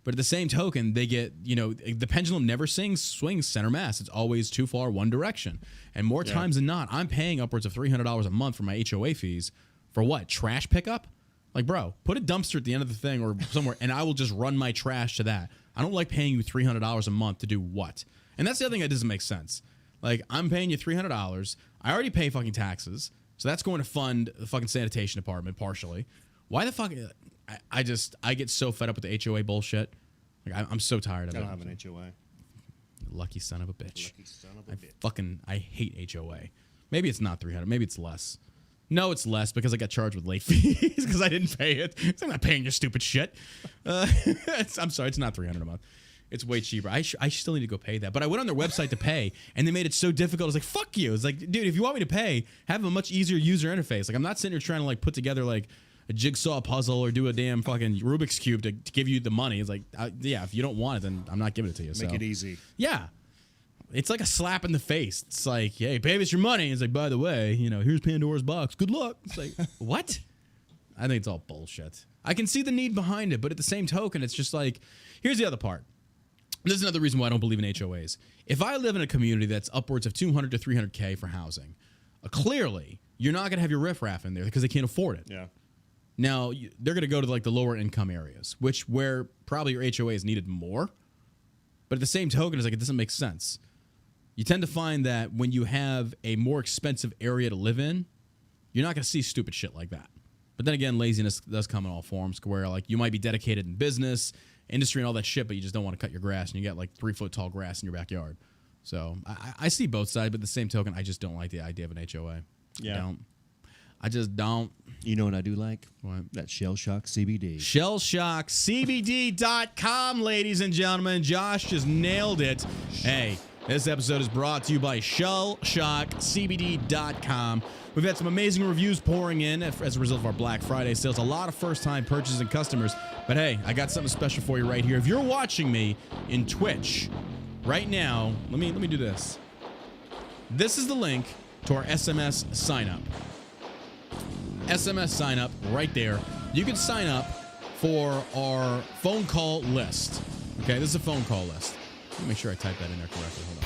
Speaker 2: But at the same token, they get, the pendulum never swings center mass. It's always too far one direction. And more times than not, I'm paying upwards of $300 a month for my HOA fees for what? Trash pickup? Like, bro, put a dumpster at the end of the thing or somewhere, and I will just run my trash to that. I don't like paying you $300 a month to do what? And that's the other thing that doesn't make sense. Like, I'm paying you $300. I already pay fucking taxes, so that's going to fund the fucking sanitation department partially. Why the fuck? I get so fed up with the HOA bullshit. Like, I'm so tired of it.
Speaker 3: I don't have an HOA.
Speaker 2: Lucky son of a bitch.
Speaker 3: Lucky son of a bitch.
Speaker 2: I hate HOA. Maybe it's not 300. Maybe it's less. No, it's less because I got charged with late fees because I didn't pay it. So I'm not paying your stupid shit. I'm sorry, it's not $300 a month. It's way cheaper. I still need to go pay that. But I went on their website to pay, and they made it so difficult. I was like, fuck you. It's like, dude, if you want me to pay, have a much easier user interface. Like, I'm not sitting here trying to, put together, a jigsaw puzzle or do a damn fucking Rubik's Cube to give you the money. It's like, if you don't want it, then I'm not giving it to you.
Speaker 3: Make it easy.
Speaker 2: Yeah. It's like a slap in the face. It's like, hey, baby, it's your money. It's like, by the way, here's Pandora's box. Good luck. It's like, what? I think it's all bullshit. I can see the need behind it, but at the same token, it's just like, here's the other part. This is another reason why I don't believe in HOAs. If I live in a community that's upwards of 200 to 300K for housing, clearly you're not going to have your riffraff in there because they can't afford it.
Speaker 3: Yeah.
Speaker 2: Now, they're going to go to the lower income areas, where probably your HOA is needed more. But at the same token, it's like it doesn't make sense. You tend to find that when you have a more expensive area to live in, you're not going to see stupid shit like that. But then again, laziness does come in all forms where you might be dedicated in business, industry and all that shit, but you just don't want to cut your grass, and you got 3 foot tall grass in your backyard. So I see both sides, but at the same token, I just don't like the idea of an HOA.
Speaker 3: Yeah.
Speaker 2: I just don't.
Speaker 3: You know what I do like?
Speaker 2: What?
Speaker 3: That Shell Shock CBD.
Speaker 2: ShellShockCBD.com, ladies and gentlemen. Josh just nailed it. Hey, this episode is brought to you by ShellShockCBD.com. We've had some amazing reviews pouring in as a result of our Black Friday sales. A lot of first-time purchases and customers. But hey, I got something special for you right here. If you're watching me in Twitch right now, let me do this. This is the link to our SMS sign-up. SMS sign-up right there. You can sign up for our phone call list. Okay, this is a phone call list. Let me make sure I type that in there correctly. Hold on.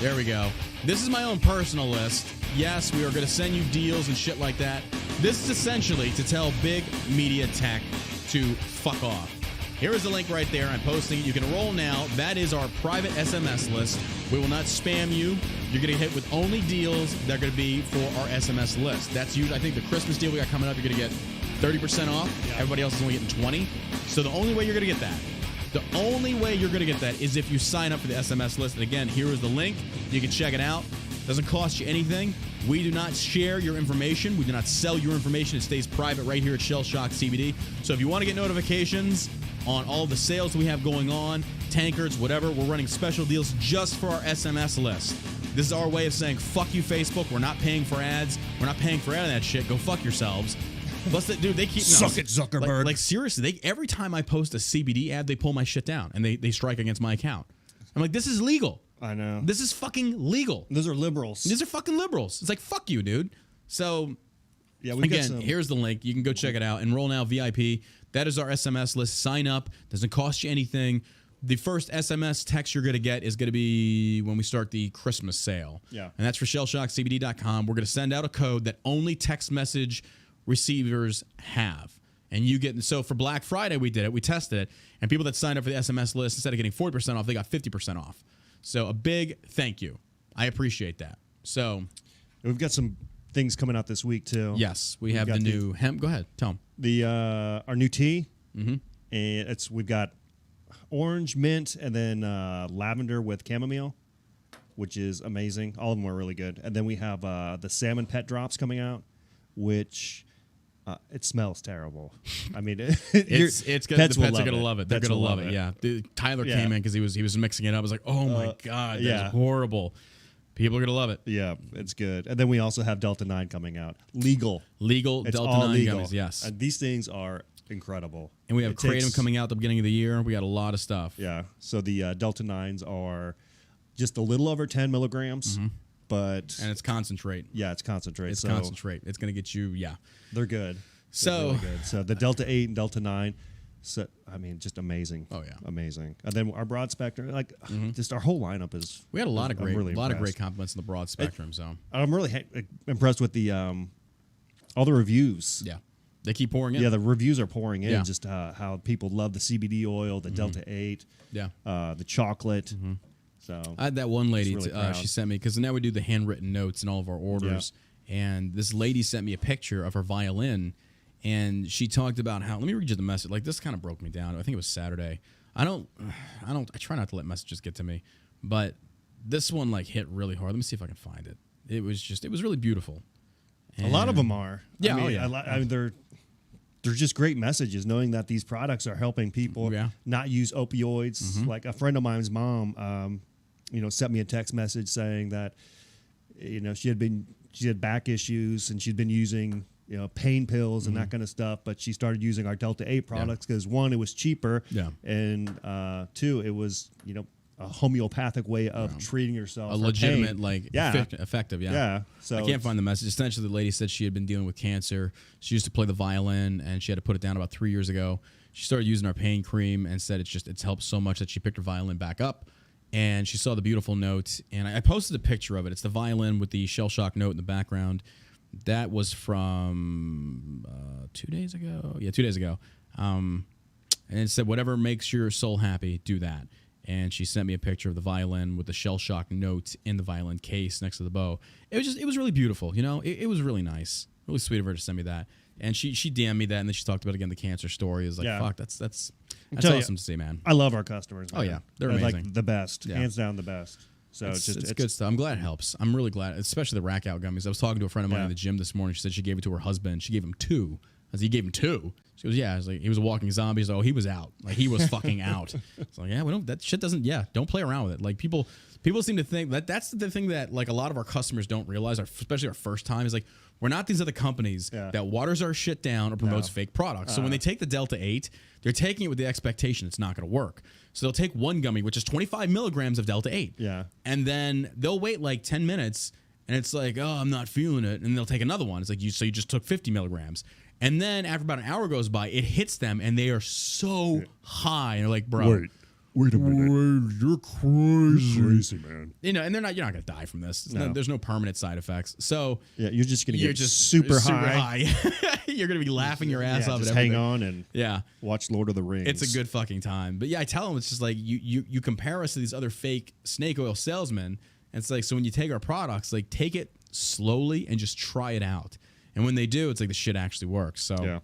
Speaker 2: There we go. This is my own personal list. Yes, we are going to send you deals and shit like that. This is essentially to tell big media tech to fuck off. Here is the link right there. I'm posting it. You can enroll now. That is our private SMS list. We will not spam you. You're going to get hit with only deals that are going to be for our SMS list. That's usually, I think, the Christmas deal we got coming up. You're going to get 30% off. Yeah. Everybody else is only getting 20. So the only way you're going to get that, is if you sign up for the SMS list. And again, here is the link. You can check it out. Doesn't cost you anything. We do not share your information. We do not sell your information. It stays private right here at Shell Shock CBD. So if you want to get notifications on all the sales we have going on, tankards, whatever, we're running special deals just for our SMS list. This is our way of saying, fuck you, Facebook. We're not paying for ads. We're not paying for any of that shit. Go fuck yourselves. Plus, dude, they keep...
Speaker 3: Suck it, Zuckerberg.
Speaker 2: Like seriously, every time I post a CBD ad, they pull my shit down, and they strike against my account. I'm like, this is legal.
Speaker 3: I know.
Speaker 2: This is fucking legal.
Speaker 3: Those are liberals.
Speaker 2: These are fucking liberals. It's like, fuck you, dude. So,
Speaker 3: yeah, we
Speaker 2: again, here's the link. You can go check it out. Enroll now, VIP. That is our SMS list. Sign up. Doesn't cost you anything. The first SMS text you're going to get is going to be when we start the Christmas sale.
Speaker 3: Yeah.
Speaker 2: And that's for shellshockcbd.com. We're going to send out a code that only text message receivers have. And you get, so for Black Friday, we did it. We tested it. And people that signed up for the SMS list, instead of getting 40% off, they got 50% off. So a big thank you. I appreciate that. So
Speaker 3: we've got some things coming out this week too.
Speaker 2: Yes, we have the new hemp. Go ahead, tell them.
Speaker 3: Our new tea.
Speaker 2: Mm-hmm.
Speaker 3: And we've got orange, mint, and then lavender with chamomile, which is amazing. All of them are really good. And then we have the salmon pet drops coming out, which it smells terrible. I mean,
Speaker 2: it's good. The pets are gonna love it. They're
Speaker 3: Pets
Speaker 2: gonna
Speaker 3: will
Speaker 2: love it. Yeah. Tyler came in because he was mixing it up. I was like, oh my god, that's horrible. People are gonna love it.
Speaker 3: Yeah, it's good. And then we also have Delta 9 coming out. Legal
Speaker 2: it's Delta 9
Speaker 3: legal.
Speaker 2: gummies. Yes,
Speaker 3: and these things are incredible.
Speaker 2: And we have Kratom coming out at the beginning of the year. We got a lot of stuff.
Speaker 3: Yeah. So the Delta 9s are just a little over 10 milligrams, but
Speaker 2: and it's concentrate.
Speaker 3: Yeah, it's concentrate.
Speaker 2: It's concentrate. It's gonna get you. Yeah,
Speaker 3: they're good.
Speaker 2: So
Speaker 3: really good. So the Delta 8 and Delta 9. So I mean, just amazing.
Speaker 2: Oh yeah,
Speaker 3: amazing. And then our broad spectrum, like just our whole lineup is.
Speaker 2: We had a lot of great, great compliments in the broad spectrum. So
Speaker 3: I'm really impressed with the all the reviews.
Speaker 2: Yeah, they keep pouring in.
Speaker 3: Yeah, the reviews are pouring in. Yeah. Just how people love the CBD oil, the Delta 8.
Speaker 2: Yeah,
Speaker 3: the chocolate. So
Speaker 2: I had that one lady.
Speaker 3: Really
Speaker 2: she sent me because now we do the handwritten notes in all of our orders, and this lady sent me a picture of her violin. And she talked about how, let me read you the message. Like, this kind of broke me down. I think it was Saturday. I try not to let messages get to me, but this one like hit really hard. Let me see if I can find it. It was really beautiful. And
Speaker 3: a lot of them are.
Speaker 2: Yeah.
Speaker 3: I mean, they're just great messages, knowing that these products are helping people not use opioids. Like a friend of mine's mom, sent me a text message saying that, she had back issues and she'd been using, pain pills and that kind of stuff, but she started using our Delta 8 products because one, it was cheaper, and two, it was a homeopathic way of treating yourself,
Speaker 2: a legitimate effective. So I can't find the message. Essentially, the lady said she had been dealing with cancer. She used to play the violin and she had to put it down about 3 years ago. She started using our pain cream and said it's helped so much that she picked her violin back up. And she saw the beautiful note, and I posted a picture of it. It's the violin with the shell shock note in the background. That was from 2 days ago. Yeah, 2 days ago. And it said, whatever makes your soul happy, do that. And she sent me a picture of the violin with the shell shock note in the violin case next to the bow. It was really beautiful. It was really nice. Really sweet of her to send me that. And she DM'd me that, and then she talked about, again, the cancer story. It was like, fuck, that's awesome to see, man.
Speaker 3: I love our customers, man.
Speaker 2: Oh, yeah. They're amazing.
Speaker 3: Like the best. Yeah. Hands down the best. So
Speaker 2: it's good stuff. I'm glad it helps. I'm really glad, especially the rack out gummies. I was talking to a friend of mine in the gym this morning. She said she gave it to her husband. She gave him 2. I said, you gave him 2? She goes, yeah. I was like, he was a walking zombie. So he was out. Like, he was fucking out. It's like, yeah, that shit doesn't, don't play around with it. Like, people seem to think that's the thing that, like, a lot of our customers don't realize, especially our first time, is like, we're not these other companies that waters our shit down or promotes fake products. So when they take the Delta 8, they're taking it with the expectation it's not going to work. So they'll take one gummy, which is 25 milligrams of Delta 8.
Speaker 3: Yeah.
Speaker 2: And then they'll wait like 10 minutes, and it's like, oh, I'm not feeling it. And they'll take another one. It's like, you just took 50 milligrams. And then after about an hour goes by, it hits them, and they are so high. And they're like, bro.
Speaker 3: Wait a minute.
Speaker 2: You're crazy.
Speaker 3: You're crazy, man.
Speaker 2: And you're not going to die from this. There's no permanent side effects. So
Speaker 3: you're just going to get super high.
Speaker 2: You're going to be laughing your ass off.
Speaker 3: Just hang on and watch Lord of the Rings.
Speaker 2: It's a good fucking time. But I tell them, it's just like you compare us to these other fake snake oil salesmen. And it's like, so when you take our products, like, take it slowly and just try it out. And when they do, it's like the shit actually works. So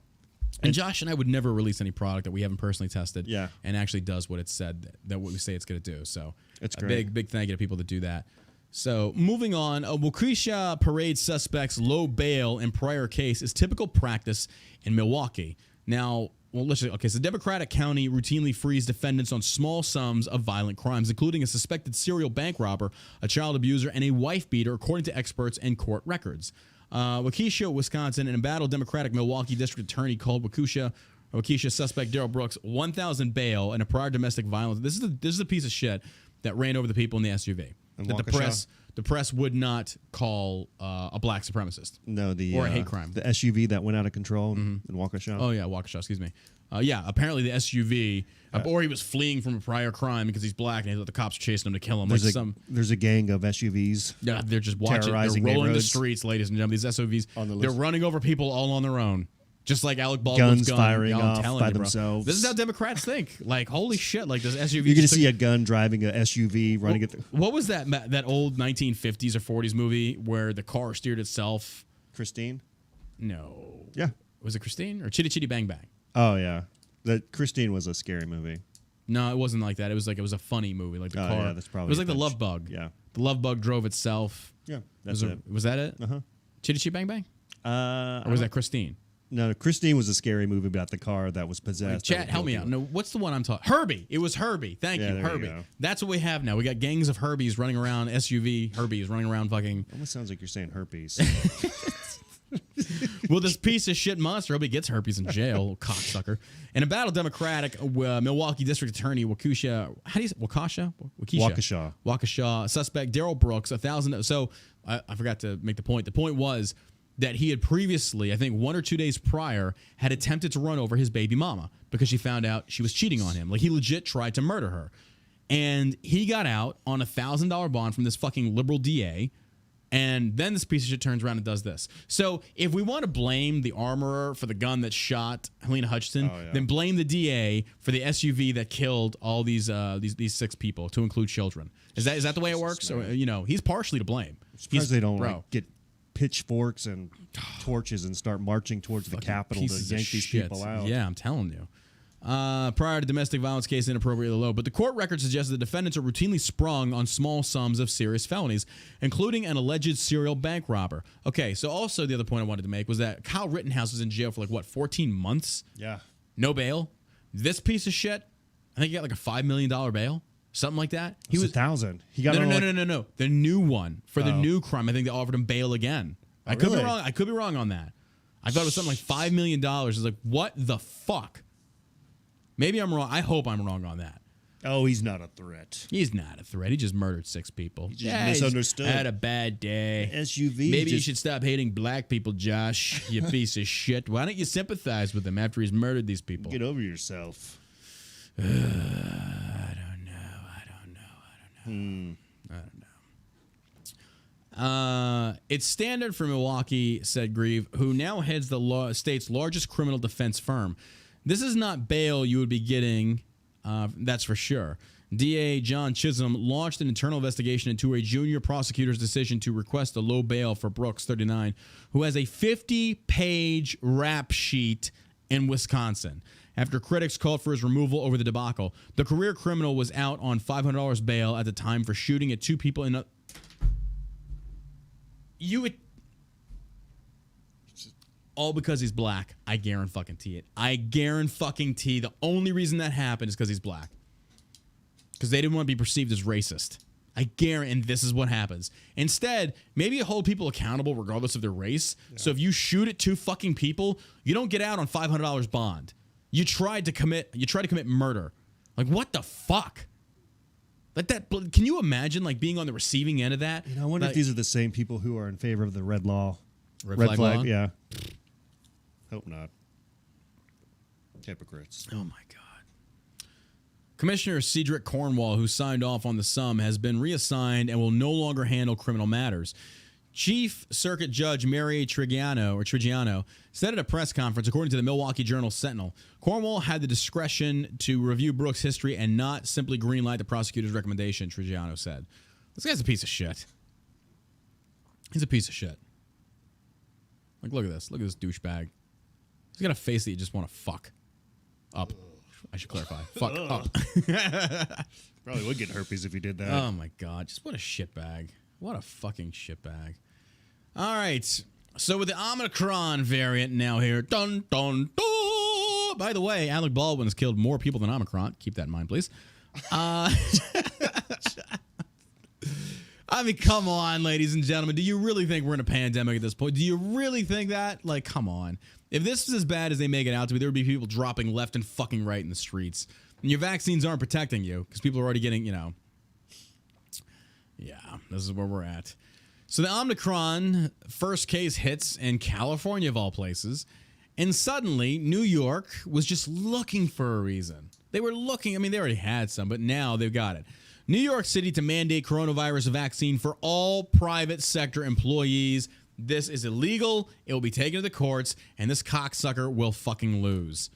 Speaker 2: And Josh and I would never release any product that we haven't personally tested and actually does what it said, that what we say it's going to do. So
Speaker 3: it's
Speaker 2: a big thank you to people that do that. So moving on, a Waukesha parade suspect's low bail in prior case is typical practice in Milwaukee. Now, so Democratic County routinely frees defendants on small sums of violent crimes, including a suspected serial bank robber, a child abuser, and a wife beater, according to experts and court records. Waukesha, Wisconsin, an embattled Democratic Milwaukee district attorney called Waukesha suspect Daryl Brooks $1,000 bail and a prior domestic violence. This is a piece of shit. that ran over the people in the SUV.
Speaker 3: In
Speaker 2: That
Speaker 3: Waukesha?
Speaker 2: the press would not call a black supremacist.
Speaker 3: No,
Speaker 2: or a hate crime.
Speaker 3: The SUV that went out of control in Waukesha.
Speaker 2: Oh yeah, Waukesha. Excuse me. Yeah, apparently the SUV, or he was fleeing from a prior crime because he's black and the cops were chasing him to kill him.
Speaker 3: There's a gang of SUVs.
Speaker 2: Yeah, they're just watching. They're rolling the streets, ladies and gentlemen. These SUVs, they're running over people all on their own. Just like Alec Baldwin's
Speaker 3: guns firing off by
Speaker 2: you,
Speaker 3: themselves.
Speaker 2: This is how Democrats think. Like, holy shit! Like this SUV.
Speaker 3: You're gonna see a gun driving a SUV running it.
Speaker 2: What was that old 1950s or 40s movie where the car steered itself?
Speaker 3: Christine?
Speaker 2: No.
Speaker 3: Yeah.
Speaker 2: Was it Christine or Chitty Chitty Bang Bang?
Speaker 3: Oh yeah, that Christine was a scary movie.
Speaker 2: No, it wasn't like that. It was a funny movie. Like the car.
Speaker 3: Yeah, that's probably.
Speaker 2: It was like the Love Bug.
Speaker 3: Yeah.
Speaker 2: The Love Bug drove itself.
Speaker 3: Yeah, that's it.
Speaker 2: Was that it?
Speaker 3: Uh-huh.
Speaker 2: Chitty Chitty Bang Bang? Or was that Christine?
Speaker 3: No, Christine was a scary movie about the car that was possessed.
Speaker 2: Chat, help me out. No, what's the one I'm talking? Herbie. It was Herbie. Thank you, Herbie. That's what we have now. We got gangs of Herbies running around. SUV Herbies running around. Fucking.
Speaker 3: Almost sounds like you're saying herpes.
Speaker 2: Well, this piece of shit monster hope he gets herpes in jail, cocksucker. In a battle, Democratic Milwaukee District Attorney Waukesha, how do you say Waukesha suspect Daryl Brooks, 1,000. So I forgot to make the point. The point was that he had previously, I think 1 or 2 days prior, had attempted to run over his baby mama because she found out she was cheating on him. Like, he legit tried to murder her. And he got out on $1,000 bond from this fucking liberal DA. And then this piece of shit turns around and does this. So if we want to blame the armorer for the gun that shot Helena Hutchinson, then blame the DA for the SUV that killed all these 6 people, to include children. Is that the way it works? Or, he's partially to blame.
Speaker 3: I'm surprised they don't get pitchforks and torches and start marching towards the Capitol to yank these people out.
Speaker 2: Yeah, I'm telling you. Prior to domestic violence case inappropriately low, but the court record suggests the defendants are routinely sprung on small sums of serious felonies, including an alleged serial bank robber. Okay, so also the other point I wanted to make was that Kyle Rittenhouse was in jail for 14 months?
Speaker 3: Yeah.
Speaker 2: No bail. This piece of shit, I think he got like a $5 million bail. Something like that.
Speaker 3: He was 1,000. He got
Speaker 2: no. The new one for the new crime. I think they offered him bail again. I could be wrong. I could be wrong on that. I thought it was something like $5 million. It's like, what the fuck? Maybe I'm wrong. I hope I'm wrong on that.
Speaker 3: Oh, he's not a threat.
Speaker 2: He's not a threat. He just murdered 6 people.
Speaker 3: He just misunderstood.
Speaker 2: Had a bad day.
Speaker 3: SUV.
Speaker 2: Maybe you should stop hating black people, Josh. You piece of shit. Why don't you sympathize with him after he's murdered these people?
Speaker 3: Get over yourself.
Speaker 2: I don't know. It's standard for Milwaukee, said Grieve, who now heads the state's largest criminal defense firm. This is not bail you would be getting, that's for sure. DA John Chisholm launched an internal investigation into a junior prosecutor's decision to request a low bail for Brooks, 39, who has a 50-page rap sheet in Wisconsin. After critics called for his removal over the debacle, the career criminal was out on $500 bail at the time for shooting at 2 people in a... All because he's black. I guarantee it. I guarantee the only reason that happened is because he's black. Because they didn't want to be perceived as racist. I guarantee, and this is what happens. Instead, maybe you hold people accountable regardless of their race. Yeah. So if you shoot at 2 fucking people, you don't get out on $500 bond. You tried to commit murder. Like, what the fuck? Like that. Can you imagine being on the receiving end of that?
Speaker 3: I wonder if these are the same people who are in favor of the red law.
Speaker 2: Red flag law?
Speaker 3: Yeah. Hope not. Hypocrites.
Speaker 2: Oh my God. Commissioner Cedric Cornwall, who signed off on the sum, has been reassigned and will no longer handle criminal matters. Chief Circuit Judge Mary Trigiano said at a press conference, according to the Milwaukee Journal-Sentinel, Cornwall had the discretion to review Brooks' history and not simply greenlight the prosecutor's recommendation, Trigiano said. This guy's a piece of shit. He's a piece of shit. Look at this. Look at this douchebag. He's got a face that you just want to fuck up. I should clarify. Fuck up.
Speaker 3: Probably would get herpes if he did that.
Speaker 2: Oh, my God. Just what a shitbag. What a fucking shitbag. All right. So with the Omicron variant now here. Dun, dun, dun. By the way, Alec Baldwin has killed more people than Omicron. Keep that in mind, please. I mean, come on, ladies and gentlemen. Do you really think we're in a pandemic at this point? Do you really think that? Come on. If this is as bad as they make it out to be, there would be people dropping left and fucking right in the streets. And your vaccines aren't protecting you because people are already getting, Yeah, this is where we're at. So the Omicron first case hits in California, of all places, and suddenly New York was just looking for a reason. They were looking, I mean, they already had some, but now they've got it. New York City to mandate coronavirus vaccine for all private sector employees. This is illegal. It will be taken to the courts, and this cocksucker will fucking lose.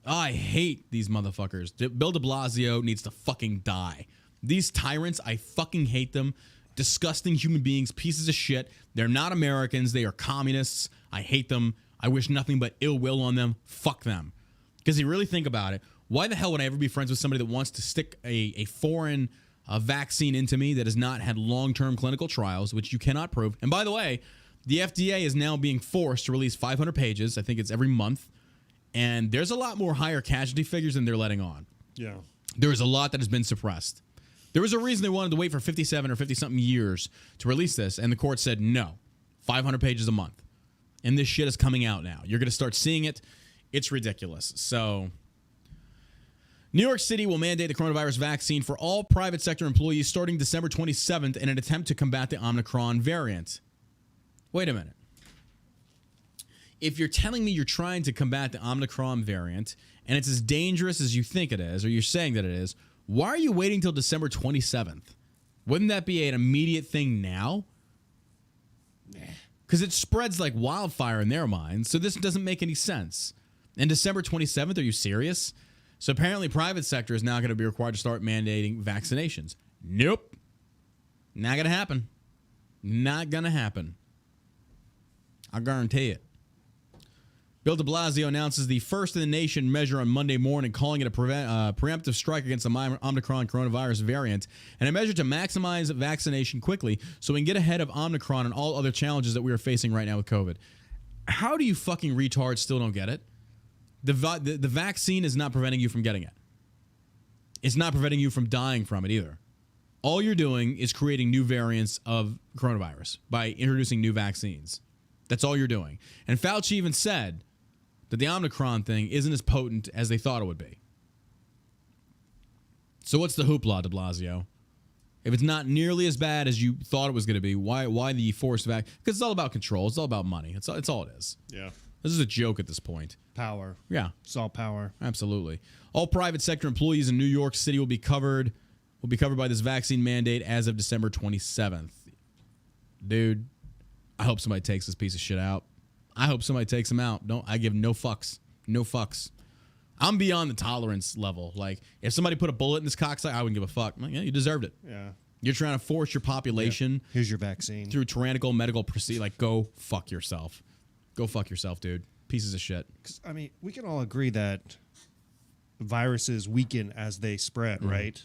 Speaker 2: Oh, I hate these motherfuckers. Bill de Blasio needs to fucking die. These tyrants, I fucking hate them. Disgusting human beings, pieces of shit. They're not Americans. They are communists. I hate them. I wish nothing but ill will on them. Fuck them. Because you really think about it, why the hell would I ever be friends with somebody that wants to stick a foreign vaccine into me that has not had long-term clinical trials, which you cannot prove? And by the way, the FDA is now being forced to release 500 pages. I think it's every month. And there's a lot more higher casualty figures than they're letting on.
Speaker 3: Yeah.
Speaker 2: There's a lot that has been suppressed. There was a reason they wanted to wait for 57 or 50-something years to release this, and the court said no. 500 pages a month. And this shit is coming out now. You're going to start seeing it. It's ridiculous. So, New York City will mandate the coronavirus vaccine for all private sector employees starting December 27th in an attempt to combat the Omicron variant. Wait a minute. If you're telling me you're trying to combat the Omicron variant, and it's as dangerous as you think it is, or you're saying that it is, why are you waiting till December 27th? Wouldn't that be an immediate thing now? Because it spreads like wildfire in their minds, so this doesn't make any sense. And December 27th, are you serious? So apparently private sector is now going to be required to start mandating vaccinations. Nope. Not going to happen. Not going to happen. I guarantee it. Bill de Blasio announces the first in the nation measure on Monday morning, calling it a preemptive strike against the Omicron coronavirus variant and a measure to maximize vaccination quickly so we can get ahead of Omicron and all other challenges that we are facing right now with COVID. How do you fucking retards still don't get it? The vaccine is not preventing you from getting it. It's not preventing you from dying from it either. All you're doing is creating new variants of coronavirus by introducing new vaccines. That's all you're doing. And Fauci even said that the Omicron thing isn't as potent as they thought it would be. So what's the hoopla, de Blasio? If it's not nearly as bad as you thought it was going to be, why the forced vaccine? Because it's all about control. It's all about money. It's all it is.
Speaker 3: Yeah.
Speaker 2: This is a joke at this point.
Speaker 3: Power.
Speaker 2: Yeah.
Speaker 3: It's all power.
Speaker 2: Absolutely. All private sector employees in New York City will be covered by this vaccine mandate as of December 27th. Dude, I hope somebody takes this piece of shit out. I hope somebody takes him out. I give no fucks. No fucks. I'm beyond the tolerance level. Like, if somebody put a bullet in this cocksucker, I wouldn't give a fuck. Like, yeah, you deserved it.
Speaker 3: Yeah.
Speaker 2: You're trying to force your population.
Speaker 3: Yeah. Here's your vaccine.
Speaker 2: Through tyrannical medical procedure. Like, go fuck yourself. Go fuck yourself, dude. Pieces of shit.
Speaker 3: I mean, we can all agree that viruses weaken as they spread, right?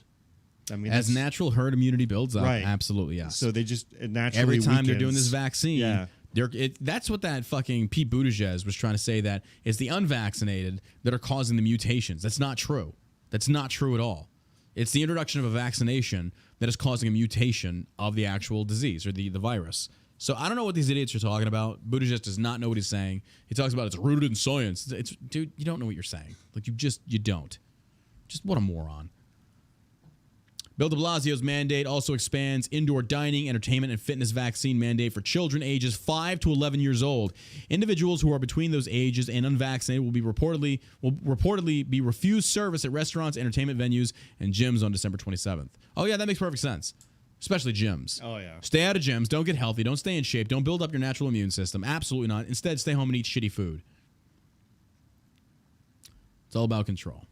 Speaker 3: I mean,
Speaker 2: as natural herd immunity builds up,
Speaker 3: right.
Speaker 2: Absolutely, yes.
Speaker 3: So they just naturally
Speaker 2: every time
Speaker 3: weakens.
Speaker 2: They're doing this vaccine,
Speaker 3: yeah.
Speaker 2: That's what that fucking Pete Buttigieg was trying to say, that it's the unvaccinated that are causing the mutations. That's not true. That's not true at all. It's the introduction of a vaccination that is causing a mutation of the actual disease or the virus. So I don't know what these idiots are talking about. Buttigieg does not know what he's saying. He talks about it's rooted in science. Dude, you don't know what you're saying. Like, you don't. Just what a moron. Bill de Blasio's mandate also expands indoor dining, entertainment, and fitness vaccine mandate for children ages 5 to 11 years old. Individuals who are between those ages and unvaccinated will reportedly be refused service at restaurants, entertainment venues, and gyms on December 27th. Oh yeah, that makes perfect sense. Especially gyms.
Speaker 3: Oh yeah.
Speaker 2: Stay out of gyms. Don't get healthy. Don't stay in shape. Don't build up your natural immune system. Absolutely not. Instead, stay home and eat shitty food. It's all about control.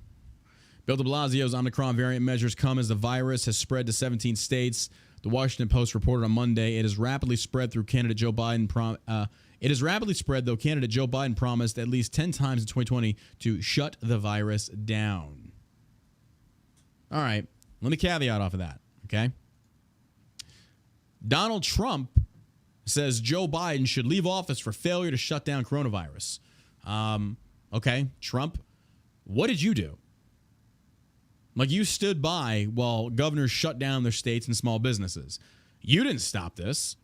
Speaker 2: Bill de Blasio's Omicron variant measures come as the virus has spread to 17 states. The Washington Post reported on Monday it has rapidly spread through candidate Joe Biden. It has rapidly spread, though candidate Joe Biden promised at least 10 times in 2020 to shut the virus down. All right, let me caveat off of that, okay? Donald Trump says Joe Biden should leave office for failure to shut down coronavirus. Okay, Trump, what did you do? Like, you stood by while governors shut down their states and small businesses. You didn't stop this.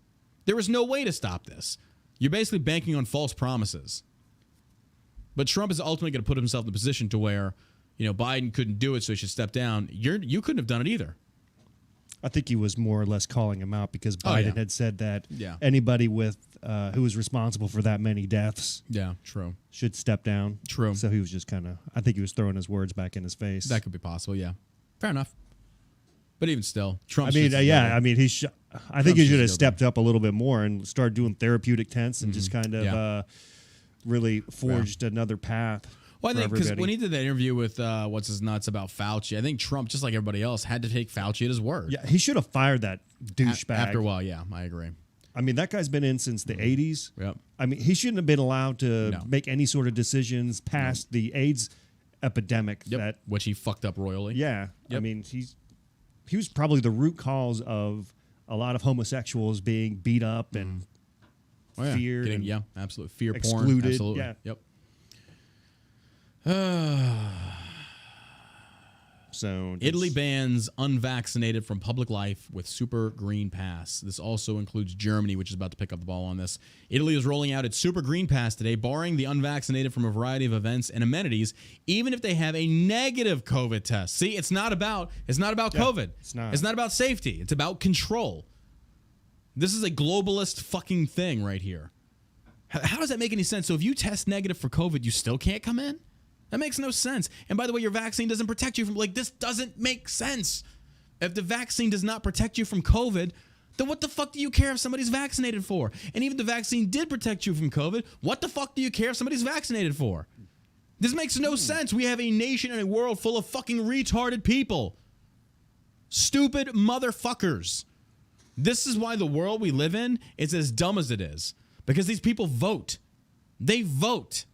Speaker 2: There was no way to stop this. You're basically banking on false promises. But Trump is ultimately going to put himself in a position to where, Biden couldn't do it, so he should step down. You couldn't have done it either.
Speaker 3: I think he was more or less calling him out because Biden had said that anybody with who was responsible for that many deaths should step down.
Speaker 2: True.
Speaker 3: So he was just kind of, I think he was throwing his words back in his face.
Speaker 2: That could be possible, yeah. Fair enough. But even still, Trump.
Speaker 3: I think he should have stepped up a little bit more and started doing therapeutic tents and just kind of really forged another path.
Speaker 2: Well, I think because when he did that interview with what's his nuts about Fauci, I think Trump, just like everybody else, had to take Fauci at his word.
Speaker 3: Yeah, he should have fired that douchebag.
Speaker 2: After a while, yeah, I agree.
Speaker 3: I mean, that guy's been in since the 80s.
Speaker 2: Yep.
Speaker 3: I mean, he shouldn't have been allowed to make any sort of decisions past the AIDS epidemic.
Speaker 2: Which he fucked up royally.
Speaker 3: Yeah. Yep. I mean, he was probably the root cause of a lot of homosexuals being beat up and feared.
Speaker 2: Absolutely. Fear
Speaker 3: excluded.
Speaker 2: Porn. Absolutely.
Speaker 3: Yeah.
Speaker 2: Yep.
Speaker 3: So
Speaker 2: Italy bans unvaccinated from public life with super green pass. This also includes Germany, which is about to pick up the ball on this. Italy is rolling out its super green pass today, barring the unvaccinated from a variety of events and amenities, even if they have a negative COVID test. See, it's not about COVID.
Speaker 3: It's not.
Speaker 2: It's not about safety. It's about control. This is a globalist fucking thing right here. How does that make any sense? So if you test negative for COVID, you still can't come in? That makes no sense. And by the way, your vaccine doesn't protect you from, this doesn't make sense. If the vaccine does not protect you from COVID, then what the fuck do you care if somebody's vaccinated for? And even if the vaccine did protect you from COVID, what the fuck do you care if somebody's vaccinated for? This makes no sense. We have a nation and a world full of fucking retarded people. Stupid motherfuckers. This is why the world we live in is as dumb as it is. Because these people vote. They vote.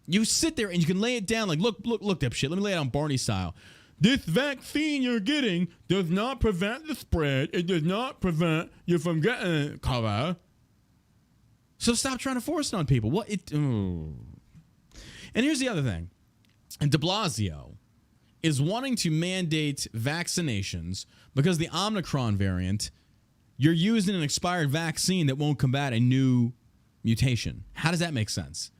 Speaker 2: You sit there and you can lay it down like, look, dipshit. Let me lay it on Barney style. This vaccine you're getting does not prevent the spread. It does not prevent you from getting COVID. So stop trying to force it on people. And here's the other thing. And de Blasio is wanting to mandate vaccinations because the Omicron variant, you're using an expired vaccine that won't combat a new mutation. How does that make sense?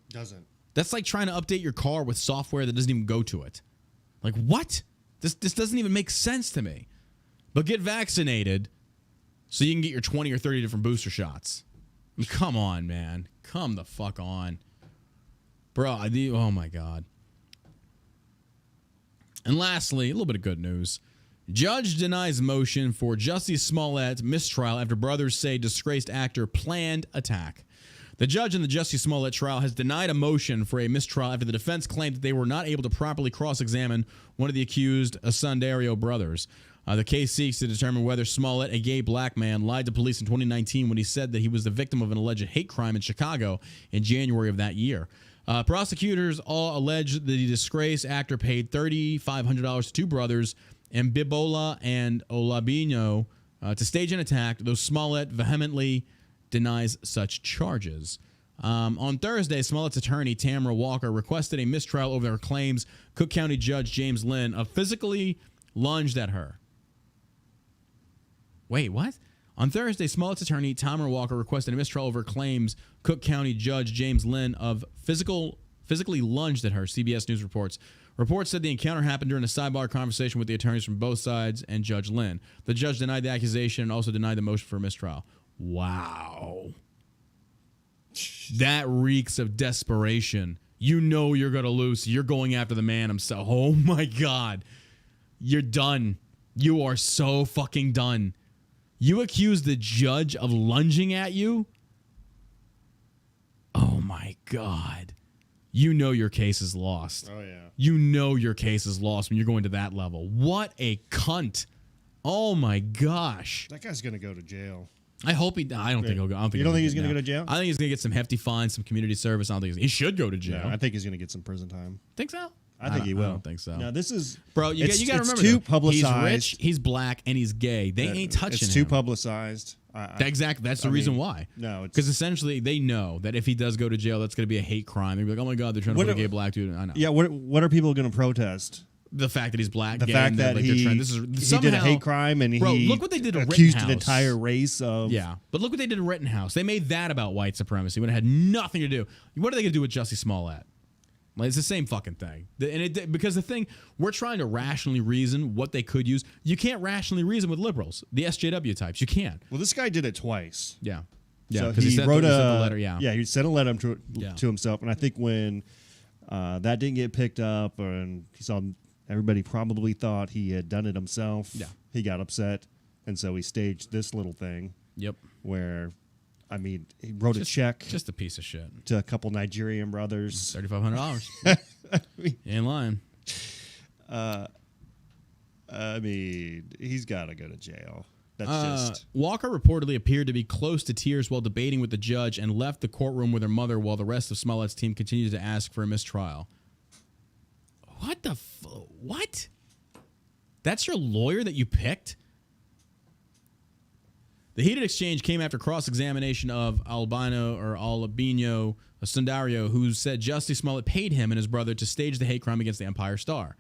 Speaker 3: Doesn't.
Speaker 2: That's like trying to update your car with software that doesn't even go to it. Like, what? This doesn't even make sense to me. But get vaccinated so you can get your 20 or 30 different booster shots. I mean, come on, man. Come the fuck on. Bro, oh my God. And lastly, a little bit of good news. Judge denies motion for Jussie Smollett mistrial after brothers say disgraced actor planned attack. The judge in the Jussie Smollett trial has denied a motion for a mistrial after the defense claimed that they were not able to properly cross-examine one of the accused Sundario brothers. The case seeks to determine whether Smollett, a gay black man, lied to police in 2019 when he said that he was the victim of an alleged hate crime in Chicago in January of that year. Prosecutors all allege that the disgraced actor paid $3,500 to two brothers, Mbibola and Olabino, to stage an attack, though Smollett vehemently denies such charges. On Thursday, Smollett's attorney, Tamara Walker, requested a mistrial over her claims Cook County Judge James Lynn physically lunged at her. Wait, what? On Thursday, Smollett's attorney, Tamara Walker, requested a mistrial over claims Cook County Judge James Lynn physically lunged at her, CBS News reports. Reports said the encounter happened during a sidebar conversation with the attorneys from both sides and Judge Lynn. The judge denied the accusation and also denied the motion for a mistrial. Wow. That reeks of desperation. You know you're going to lose. You're going after the man himself. Oh, my God. You're done. You are so fucking done. You accuse the judge of lunging at you? Oh, my God. You know your case is lost.
Speaker 3: Oh, yeah.
Speaker 2: You know your case is lost when you're going to that level. What a cunt. Oh, my gosh.
Speaker 3: That guy's going to go to jail.
Speaker 2: I hope he. I don't think he'll go.
Speaker 3: You don't think he's going to go to jail?
Speaker 2: I think he's going to get some hefty fines, some community service. I don't think he should go to jail.
Speaker 3: No, I think he's going to get some prison time.
Speaker 2: Think so?
Speaker 3: I think he will.
Speaker 2: I don't think so.
Speaker 3: No, this is
Speaker 2: bro. You got to remember,
Speaker 3: too publicized.
Speaker 2: He's rich, he's black, and he's gay. They ain't touching him.
Speaker 3: It's too publicized.
Speaker 2: Exactly. That's the reason why.
Speaker 3: No,
Speaker 2: because essentially they know that if he does go to jail, that's going to be a hate crime. They'll be like, oh my God, they're trying to put a gay black dude. I know.
Speaker 3: Yeah. What are people going to protest?
Speaker 2: The fact that he's black.
Speaker 3: The
Speaker 2: gay,
Speaker 3: fact that he did a hate crime and he
Speaker 2: look what they did to
Speaker 3: accused
Speaker 2: Rittenhouse.
Speaker 3: an entire race of.
Speaker 2: Yeah, but look what they did to Rittenhouse. They made that about white supremacy when it had nothing to do. What are they going to do with Jussie Smollett? Like, it's the same fucking thing. Because the thing, we're trying to rationally reason what they could use. You can't rationally reason with liberals, the SJW types. You can't.
Speaker 3: Well, this guy did it twice.
Speaker 2: Yeah.
Speaker 3: Yeah,
Speaker 2: because
Speaker 3: he wrote a
Speaker 2: letter. Yeah.
Speaker 3: Yeah, he sent a letter to himself, and I think when that didn't get picked up, and he saw everybody probably thought he had done it himself.
Speaker 2: Yeah.
Speaker 3: He got upset, and so he staged this little thing.
Speaker 2: Yep.
Speaker 3: Where, I mean, he wrote a check.
Speaker 2: Just a piece of shit.
Speaker 3: To a couple Nigerian brothers.
Speaker 2: $3,500. You ain't lying.
Speaker 3: I mean, he's got to go to jail. That's just.
Speaker 2: Walker reportedly appeared to be close to tears while debating with the judge and left the courtroom with her mother while the rest of Smollett's team continued to ask for a mistrial. What the what? That's your lawyer that you picked? The heated exchange came after cross-examination of Albino Sundario, who said Jussie Smollett paid him and his brother to stage the hate crime against the Empire Star.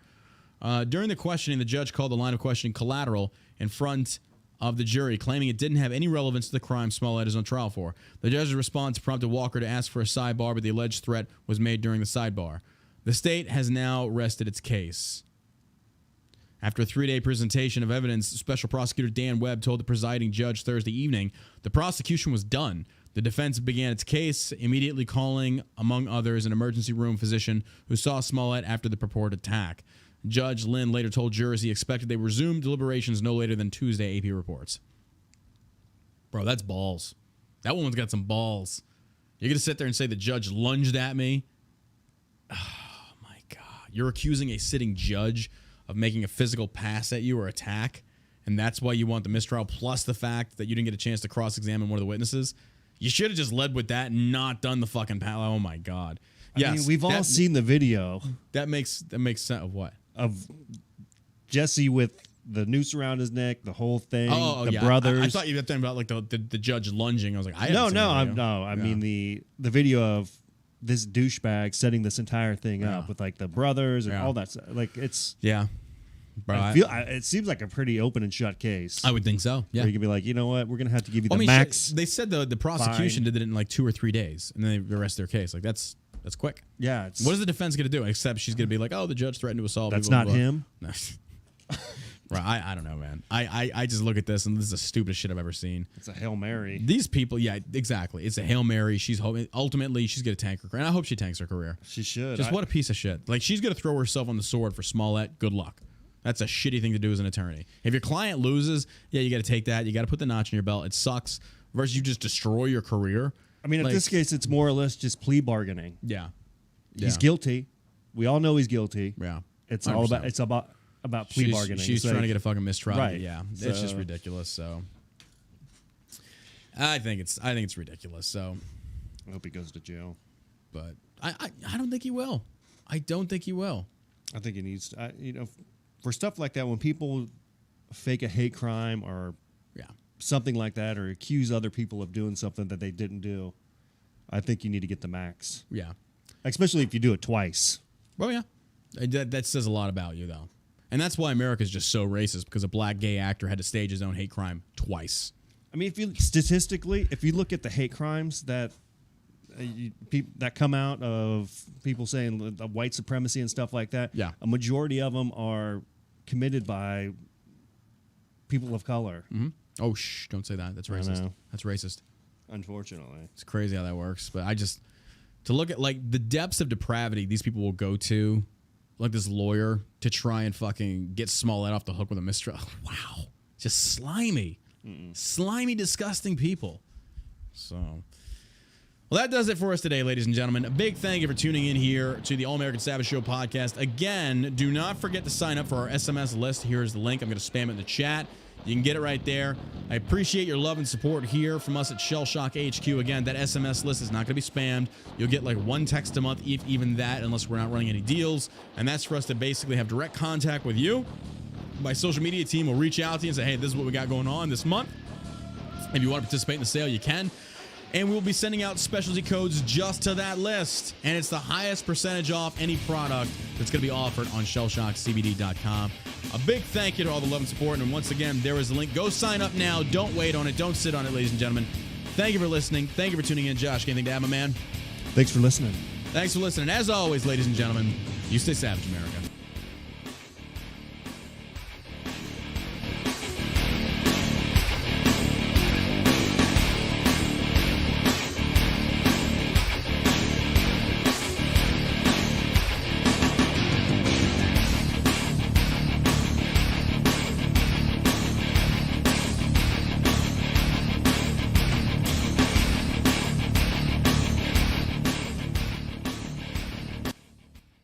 Speaker 2: During the questioning, the judge called the line of questioning collateral in front of the jury, claiming it didn't have any relevance to the crime Smollett is on trial for. The judge's response prompted Walker to ask for a sidebar, but the alleged threat was made during the sidebar. The state has now rested its case. After a 3-day presentation of evidence, Special Prosecutor Dan Webb told the presiding judge Thursday evening the prosecution was done. The defense began its case, immediately calling, among others, an emergency room physician who saw Smollett after the purported attack. Judge Lynn later told jurors he expected they resume deliberations no later than Tuesday, AP reports. Bro, that's balls. That woman's got some balls. You're going to sit there and say the judge lunged at me? Oh, my God. You're accusing a sitting judge of making a physical pass at you or attack, and that's why you want the mistrial, plus the fact that you didn't get a chance to cross-examine one of the witnesses? You should have just led with that and not done the fucking Oh, my God. Yes,
Speaker 3: I mean, we've all seen the video.
Speaker 2: That makes sense of what?
Speaker 3: Of Jussie with the noose around his neck, the whole thing. The
Speaker 2: yeah.
Speaker 3: brothers.
Speaker 2: I thought you were talking about like the judge lunging. I was like,
Speaker 3: I mean the video of this douchebag setting this entire thing up with like the brothers and all that stuff. Like it's Bro, it seems like a pretty open and shut case.
Speaker 2: I would think so. Yeah,
Speaker 3: where you can be like, you know what, we're gonna have to give you the max.
Speaker 2: They said the prosecution did it in like 2 or 3 days, and then they arrest their case. Like that's quick.
Speaker 3: Yeah.
Speaker 2: What is the defense going to do? Except she's going to be like, oh, the judge threatened to assault.
Speaker 3: That's not him.
Speaker 2: No. Right. I don't know, man. I just look at this, and this is the stupidest shit I've ever seen.
Speaker 3: It's a Hail Mary.
Speaker 2: These people, yeah, exactly. It's a Hail Mary. Ultimately, she's going to tank her career. And I hope she tanks her career.
Speaker 3: She should.
Speaker 2: Just what a piece of shit. Like, she's going to throw herself on the sword for Smollett. Good luck. That's a shitty thing to do as an attorney. If your client loses, yeah, you got to take that. You got to put the notch in your belt. It sucks. Versus you just destroy your career.
Speaker 3: I mean, in this case, it's more or less just plea bargaining.
Speaker 2: Yeah.
Speaker 3: He's guilty. We all know he's guilty.
Speaker 2: Yeah.
Speaker 3: It's 100%. all about plea bargaining.
Speaker 2: She's trying to get a fucking mistrial.
Speaker 3: Right.
Speaker 2: Yeah. It's just ridiculous. So I think it's ridiculous. So
Speaker 3: I hope he goes to jail.
Speaker 2: But I don't think he will. I don't think he will.
Speaker 3: I think he needs to, for stuff like that, when people fake a hate crime or something like that, or accuse other people of doing something that they didn't do, I think you need to get the max.
Speaker 2: Yeah.
Speaker 3: Especially if you do it twice.
Speaker 2: Well, yeah. That says a lot about you, though. And that's why America's just so racist, because a black gay actor had to stage his own hate crime twice.
Speaker 3: I mean, statistically, if you look at the hate crimes that that come out of people saying white supremacy and stuff like that, a majority of them are committed by people of color.
Speaker 2: Mm-hmm. Oh, don't say that. That's racist. That's racist.
Speaker 3: Unfortunately.
Speaker 2: It's crazy how that works. But to look at like the depths of depravity these people will go to, like this lawyer, to try and fucking get Smollett off the hook with a mistrial. Wow. Just slimy. Slimy, disgusting people. So, well, that does it for us today, ladies and gentlemen. A big thank you for tuning in here to the All American Savage Show podcast. Again, do not forget to sign up for our SMS list. Here's the link. I'm going to spam it in the chat. You can get it right there. I appreciate your love and support here from us at Shell Shock HQ. Again, that SMS list is not going to be spammed. You'll get like one text a month, if even that, unless we're not running any deals. And that's for us to basically have direct contact with you. My social media team will reach out to you and say, hey, this is what we got going on this month. If you want to participate in the sale, you can. And we'll be sending out specialty codes just to that list. And it's the highest percentage off any product that's going to be offered on shellshockcbd.com. A big thank you to all the love and support. And once again, there is a link. Go sign up now. Don't wait on it. Don't sit on it, ladies and gentlemen. Thank you for listening. Thank you for tuning in. Josh, anything to add, my man?
Speaker 3: Thanks for listening.
Speaker 2: Thanks for listening. As always, ladies and gentlemen, you stay savage, America.